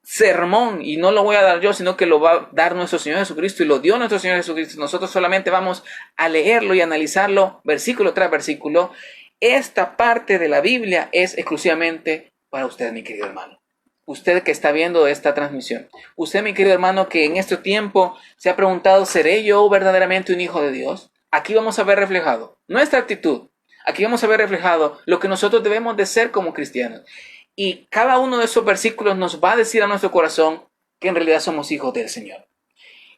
sermón, y no lo voy a dar yo, sino que lo va a dar nuestro Señor Jesucristo, y lo dio nuestro Señor Jesucristo. Nosotros solamente vamos a leerlo y analizarlo versículo tras versículo. Esta parte de la Biblia es exclusivamente para usted, mi querido hermano. Usted que está viendo esta transmisión. Usted, mi querido hermano, que en este tiempo se ha preguntado, ¿seré yo verdaderamente un hijo de Dios? Aquí vamos a ver reflejado nuestra actitud. Aquí vamos a ver reflejado lo que nosotros debemos de ser como cristianos. Y cada uno de esos versículos nos va a decir a nuestro corazón que en realidad somos hijos del Señor.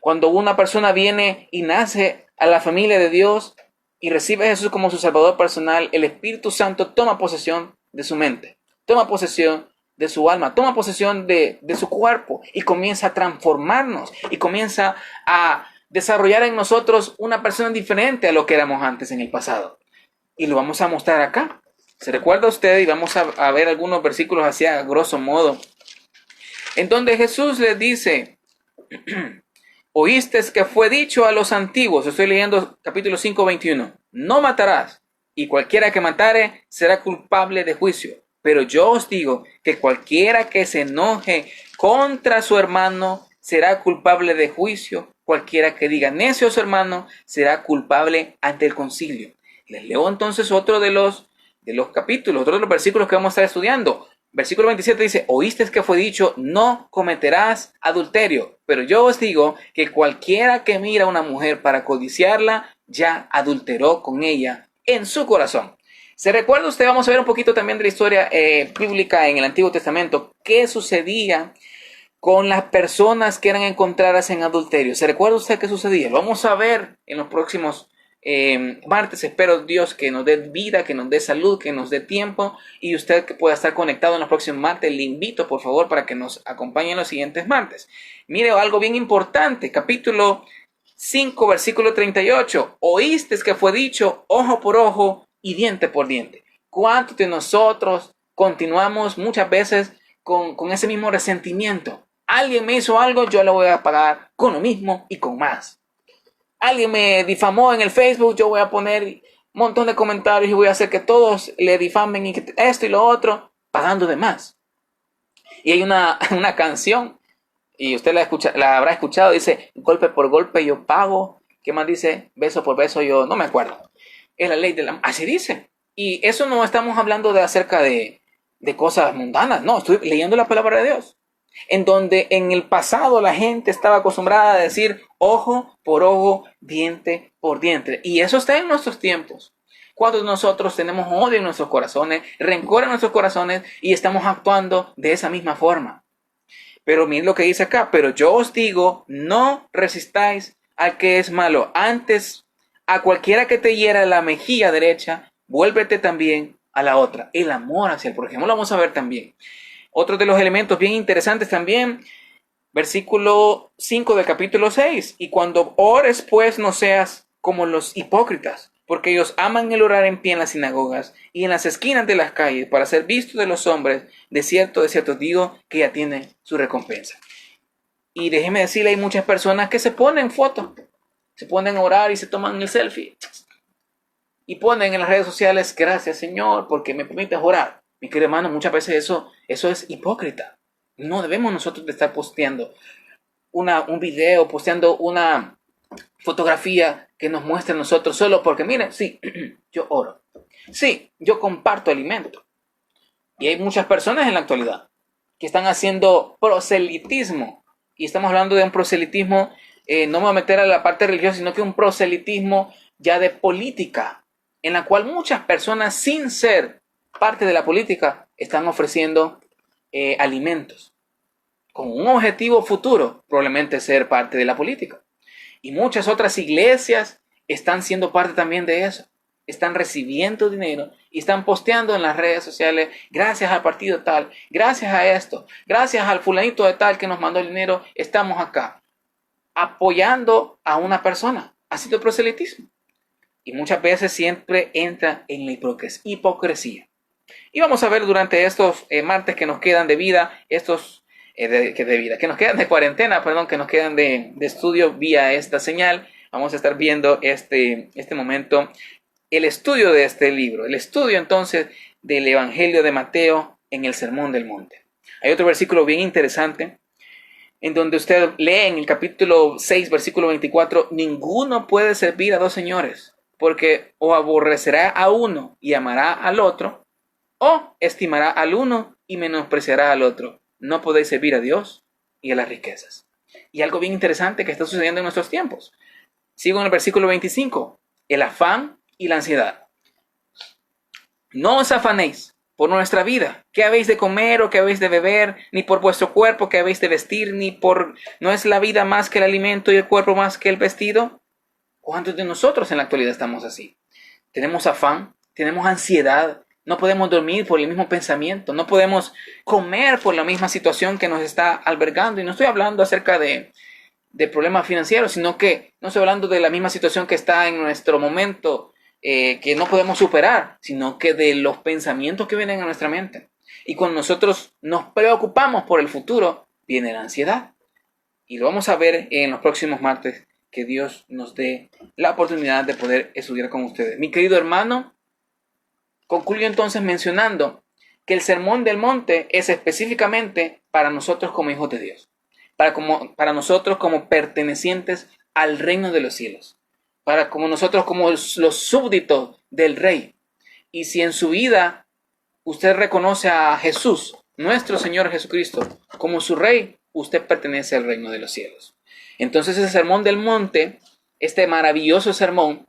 Cuando una persona viene y nace a la familia de Dios y recibe a Jesús como su Salvador personal, el Espíritu Santo toma posesión de su mente, toma posesión de su alma, toma posesión de su cuerpo y comienza a transformarnos y comienza a desarrollar en nosotros una persona diferente a lo que éramos antes en el pasado. Y lo vamos a mostrar acá. ¿Se recuerda usted? Y vamos a ver algunos versículos así a grosso modo. En donde Jesús les dice, oíste que fue dicho a los antiguos, estoy leyendo capítulo 5, 21, no matarás, y cualquiera que matare será culpable de juicio. Pero yo os digo que cualquiera que se enoje contra su hermano será culpable de juicio. Cualquiera que diga necio a su hermano será culpable ante el concilio. Les leo entonces otro de los capítulos, otro de los versículos que vamos a estar estudiando. Versículo 27 dice, oíste que fue dicho, no cometerás adulterio. Pero yo os digo que cualquiera que mira a una mujer para codiciarla, ya adulteró con ella en su corazón. ¿Se recuerda usted? Vamos a ver un poquito también de la historia bíblica en el Antiguo Testamento. ¿Qué sucedía con las personas que eran encontradas en adulterio? ¿Se recuerda usted qué sucedía? Lo vamos a ver en los próximos martes. Espero Dios que nos dé vida, que nos dé salud, que nos dé tiempo, y usted que pueda estar conectado en los próximos martes, le invito por favor para que nos acompañe en los siguientes martes. Mire algo bien importante, capítulo 5, versículo 38. Oíste que fue dicho ojo por ojo y diente por diente. ¿Cuántos de nosotros continuamos muchas veces con ese mismo resentimiento? Alguien me hizo algo, yo le voy a pagar con lo mismo y con más. Alguien me difamó en el Facebook, yo voy a poner un montón de comentarios y voy a hacer que todos le difamen y que esto y lo otro, pagando de más. Y hay una canción, y usted la habrá escuchado, dice, golpe por golpe yo pago. ¿Qué más dice? Beso por beso yo no me acuerdo. Es la ley de la... Así dice. Y eso no estamos hablando de acerca de cosas mundanas. No, estoy leyendo la palabra de Dios. En donde en el pasado la gente estaba acostumbrada a decir ojo por ojo, diente por diente. Y eso está en nuestros tiempos. Cuando nosotros tenemos odio en nuestros corazones, rencor en nuestros corazones y estamos actuando de esa misma forma. Pero miren lo que dice acá. Pero yo os digo, no resistáis al que es malo. Antes, a cualquiera que te hiera la mejilla derecha, vuélvete también a la otra. El amor hacia el prójimo lo vamos a ver también. Otro de los elementos bien interesantes también, versículo 5 del capítulo 6. Y cuando ores, pues no seas como los hipócritas, porque ellos aman el orar en pie en las sinagogas y en las esquinas de las calles para ser vistos de los hombres. De cierto digo que ya tiene su recompensa. Y déjeme decirle, hay muchas personas que se ponen fotos, se ponen a orar y se toman el selfie. Y ponen en las redes sociales, gracias Señor, porque me permites orar. Mi querido hermano, muchas veces eso es hipócrita. No debemos nosotros de estar posteando un video, posteando una fotografía que nos muestre a nosotros solo porque, miren, sí, yo oro. Sí, yo comparto alimento. Y hay muchas personas en la actualidad que están haciendo proselitismo. Y estamos hablando de un proselitismo, no me voy a meter a la parte religiosa, sino que un proselitismo ya de política, en la cual muchas personas, sin ser parte de la política, están ofreciendo alimentos con un objetivo futuro, probablemente ser parte de la política. Y muchas otras iglesias están siendo parte también de eso. Están recibiendo dinero y están posteando en las redes sociales, gracias al partido tal, gracias a esto, gracias al fulanito de tal que nos mandó el dinero, estamos acá. apoyando a una persona, haciendo proselitismo. Y muchas veces siempre entra en la hipocresía. Y vamos a ver durante estos martes que nos quedan de vida, que nos quedan de cuarentena, perdón, que nos quedan de estudio vía esta señal. Vamos a estar viendo este momento el estudio de este libro, el estudio entonces del Evangelio de Mateo en el Sermón del Monte. Hay otro versículo bien interesante en donde usted lee en el capítulo 6, versículo 24, ninguno puede servir a dos señores, porque o aborrecerá a uno y amará al otro, o estimará al uno y menospreciará al otro. No podéis servir a Dios y a las riquezas. Y algo bien interesante que está sucediendo en nuestros tiempos. Sigo en el versículo 25, el afán y la ansiedad. No os afanéis por nuestra vida, qué habéis de comer o qué habéis de beber, ni por vuestro cuerpo qué habéis de vestir, ¿no es la vida más que el alimento y el cuerpo más que el vestido? ¿Cuántos de nosotros en la actualidad estamos así? Tenemos afán, tenemos ansiedad, no podemos dormir por el mismo pensamiento, no podemos comer por la misma situación que nos está albergando. Y no estoy hablando acerca de problemas financieros, sino que no estoy hablando de la misma situación que está en nuestro momento, que no podemos superar, sino que de los pensamientos que vienen a nuestra mente. Y cuando nosotros nos preocupamos por el futuro, viene la ansiedad. Y lo vamos a ver en los próximos martes, que Dios nos dé la oportunidad de poder estudiar con ustedes. Mi querido hermano, concluyo entonces mencionando que el Sermón del Monte es específicamente para nosotros como hijos de Dios, para nosotros como pertenecientes al reino de los cielos, como nosotros como los súbditos del Rey. Y si en su vida usted reconoce a Jesús, nuestro Señor Jesucristo, como su Rey, usted pertenece al reino de los cielos. Entonces el Sermón del Monte, este maravilloso sermón,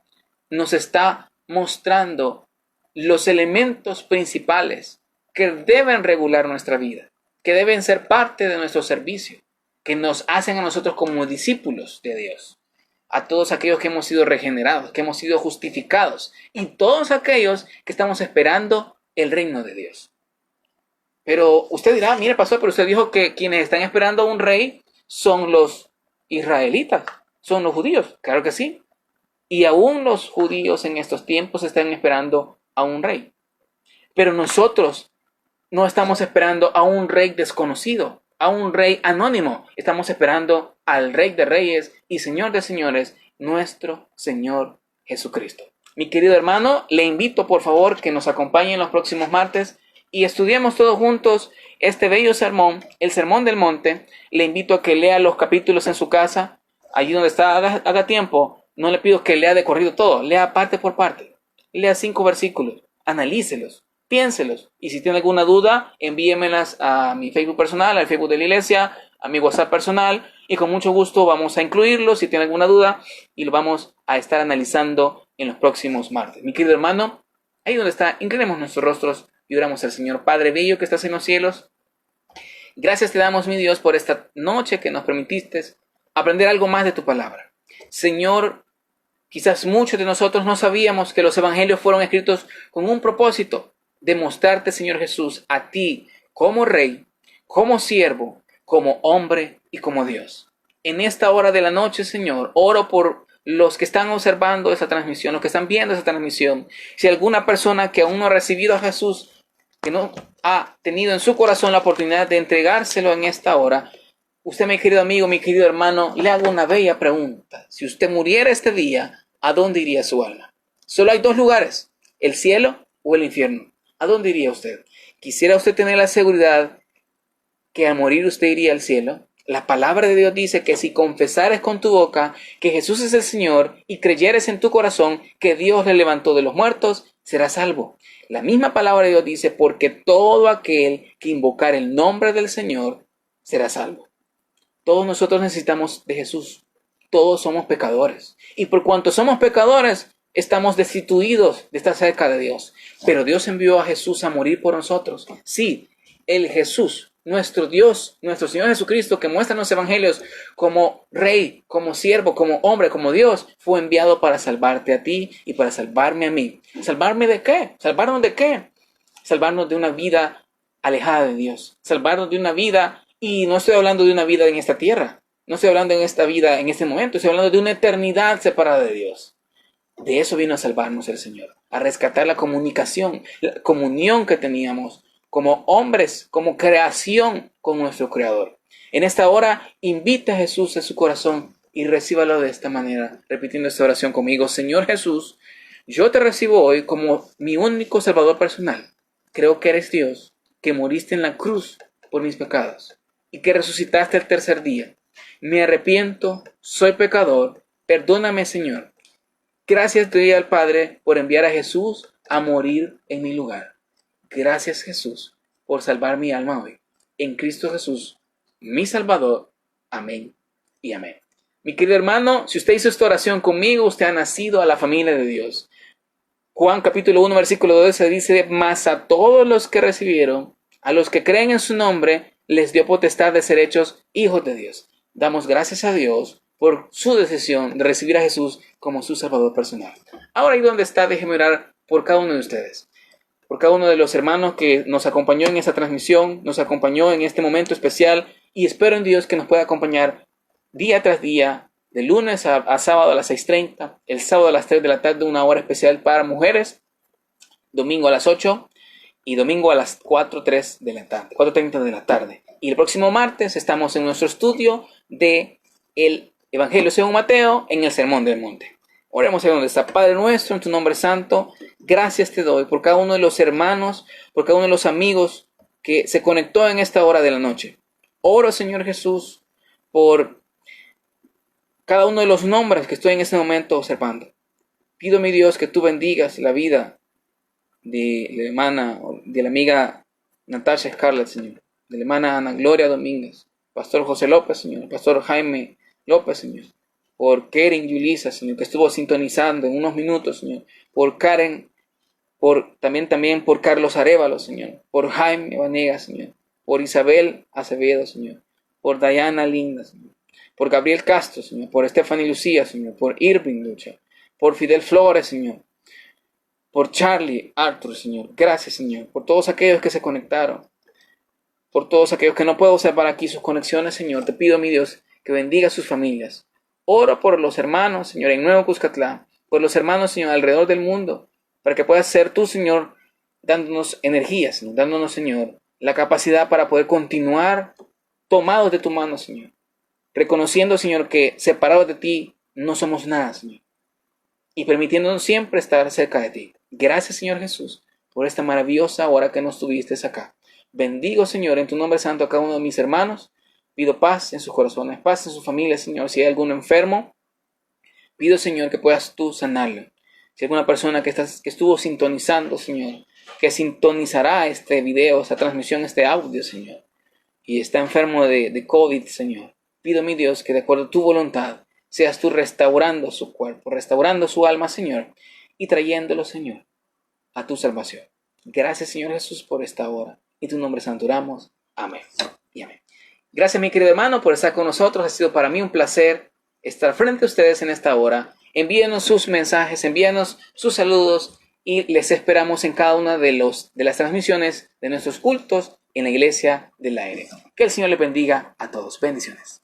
nos está mostrando los elementos principales que deben regular nuestra vida, que deben ser parte de nuestro servicio, que nos hacen a nosotros como discípulos de Dios, a todos aquellos que hemos sido regenerados, que hemos sido justificados, y todos aquellos que estamos esperando el reino de Dios. Pero usted dirá, mire pastor, pero usted dijo que quienes están esperando a un rey son los israelitas, son los judíos. Claro que sí. Y aún los judíos en estos tiempos están esperando a un rey. Pero nosotros no estamos esperando a un rey desconocido, a un rey anónimo. Estamos esperando al Rey de Reyes y Señor de Señores, nuestro Señor Jesucristo. Mi querido hermano, le invito por favor que nos acompañe en los próximos martes y estudiemos todos juntos este bello sermón, el Sermón del Monte. Le invito a que lea los capítulos en su casa, allí donde está, haga tiempo. No le pido que lea de corrido todo, lea parte por parte. Lea 5 versículos, analícelos, piénselos. Y si tiene alguna duda, envíemelas a mi Facebook personal, al Facebook de la iglesia, a mi WhatsApp personal. Y con mucho gusto vamos a incluirlos si tiene alguna duda y lo vamos a estar analizando en los próximos martes. Mi querido hermano, ahí donde está, inclinemos nuestros rostros y oramos al Señor. Padre bello que estás en los cielos, gracias te damos, mi Dios, por esta noche que nos permitiste aprender algo más de tu palabra. Señor, quizás muchos de nosotros no sabíamos que los evangelios fueron escritos con un propósito, de mostrarte, Señor Jesús, a ti como Rey, como siervo, como hombre y como Dios. En esta hora de la noche, Señor, oro por los que están observando esa transmisión, los que están viendo esa transmisión. Si alguna persona que aún no ha recibido a Jesús, que no ha tenido en su corazón la oportunidad de entregárselo en esta hora, usted, mi querido amigo, mi querido hermano, le hago una bella pregunta. Si usted muriera este día, ¿a dónde iría su alma? Solo hay 2 lugares, el cielo o el infierno. ¿A dónde iría usted? ¿Quisiera usted tener la seguridad que al morir usted iría al cielo? La palabra de Dios dice que si confesares con tu boca que Jesús es el Señor y creyeres en tu corazón que Dios le levantó de los muertos, serás salvo. La misma palabra de Dios dice, porque todo aquel que invocar el nombre del Señor será salvo. Todos nosotros necesitamos de Jesús. Todos somos pecadores. Y por cuanto somos pecadores, estamos destituidos de estar cerca de Dios. Pero Dios envió a Jesús a morir por nosotros. Sí, el Jesús, nuestro Dios, nuestro Señor Jesucristo, que muestra en los evangelios como Rey, como siervo, como hombre, como Dios, fue enviado para salvarte a ti y para salvarme a mí. ¿Salvarme de qué? ¿Salvarnos de qué? Salvarnos de una vida alejada de Dios. Salvarnos de una vida, y no estoy hablando de una vida en esta tierra. No estoy hablando en esta vida, en este momento, estoy hablando de una eternidad separada de Dios. De eso vino a salvarnos el Señor, a rescatar la comunicación, la comunión que teníamos como hombres, como creación con nuestro Creador. En esta hora, invita a Jesús a su corazón y recíbalo de esta manera, repitiendo esta oración conmigo. Señor Jesús, yo te recibo hoy como mi único Salvador personal. Creo que eres Dios, que moriste en la cruz por mis pecados y que resucitaste el tercer día. Me arrepiento, soy pecador, perdóname, Señor. Gracias te doy al Padre por enviar a Jesús a morir en mi lugar. Gracias, Jesús, por salvar mi alma hoy. En Cristo Jesús, mi Salvador. Amén y amén. Mi querido hermano, si usted hizo esta oración conmigo, usted ha nacido a la familia de Dios. Juan capítulo 1, versículo 12 dice, mas a todos los que recibieron, a los que creen en su nombre, les dio potestad de ser hechos hijos de Dios. Damos gracias a Dios por su decisión de recibir a Jesús como su Salvador personal. Ahora ahí donde está, déjeme orar por cada uno de ustedes, por cada uno de los hermanos que nos acompañó en esta transmisión, nos acompañó en este momento especial, y espero en Dios que nos pueda acompañar día tras día, de lunes a sábado a las 6:30, el sábado a las 3 de la tarde, una hora especial para mujeres, domingo a las 8 y domingo a las 4:30 de la tarde. Y el próximo martes estamos en nuestro estudio de el Evangelio según Mateo en el Sermón del Monte. Oremos ahí donde está. Padre nuestro, en tu nombre santo, gracias te doy por cada uno de los hermanos, por cada uno de los amigos que se conectó en esta hora de la noche. Oro, Señor Jesús, por cada uno de los nombres que estoy en este momento observando. Pido, mi Dios, que tú bendigas la vida de la hermana, de la amiga Natasha Scarlett, Señor, de la hermana Ana Gloria Domínguez, Pastor José López, Señor, Pastor Jaime López, Señor, por Karen Yulisa, Señor, que estuvo sintonizando en unos minutos, Señor, por Karen, también por Carlos Arévalo, Señor, por Jaime Vanegas, Señor, por Isabel Acevedo, Señor, por Diana Linda, Señor, por Gabriel Castro, Señor, por Stephanie Lucía, Señor, por Irving Lucha, por Fidel Flores, Señor, por Charlie Arthur, Señor. Gracias, Señor, por todos aquellos que se conectaron, por todos aquellos que no puedo observar aquí sus conexiones, Señor. Te pido, mi Dios, que bendiga a sus familias. Oro por los hermanos, Señor, en Nuevo Cuscatlán, por los hermanos, Señor, alrededor del mundo, para que puedas ser tú, Señor, dándonos energía, Señor, dándonos, Señor, la capacidad para poder continuar tomados de tu mano, Señor, reconociendo, Señor, que separados de ti no somos nada, Señor, y permitiéndonos siempre estar cerca de ti. Gracias, Señor Jesús, por esta maravillosa hora que nos tuviste acá. Bendigo, Señor, en tu nombre santo a cada uno de mis hermanos. Pido paz en sus corazones, paz en sus familias, Señor. Si hay algún enfermo, pido, Señor, que puedas tú sanarlo. Si hay alguna persona que estuvo sintonizando, Señor, que sintonizará este video, esta transmisión, este audio, Señor, y está enfermo de COVID, Señor, pido, mi Dios, que de acuerdo a tu voluntad, seas tú restaurando su cuerpo, restaurando su alma, Señor, y trayéndolo, Señor, a tu salvación. Gracias, Señor Jesús, por esta hora. En tu nombre santo oramos. Amén y amén. Gracias, mi querido hermano, por estar con nosotros. Ha sido para mí un placer estar frente a ustedes en esta hora. Envíenos sus mensajes, envíenos sus saludos y les esperamos en cada una de las transmisiones de nuestros cultos en la Iglesia del Aire. Que el Señor les bendiga a todos. Bendiciones.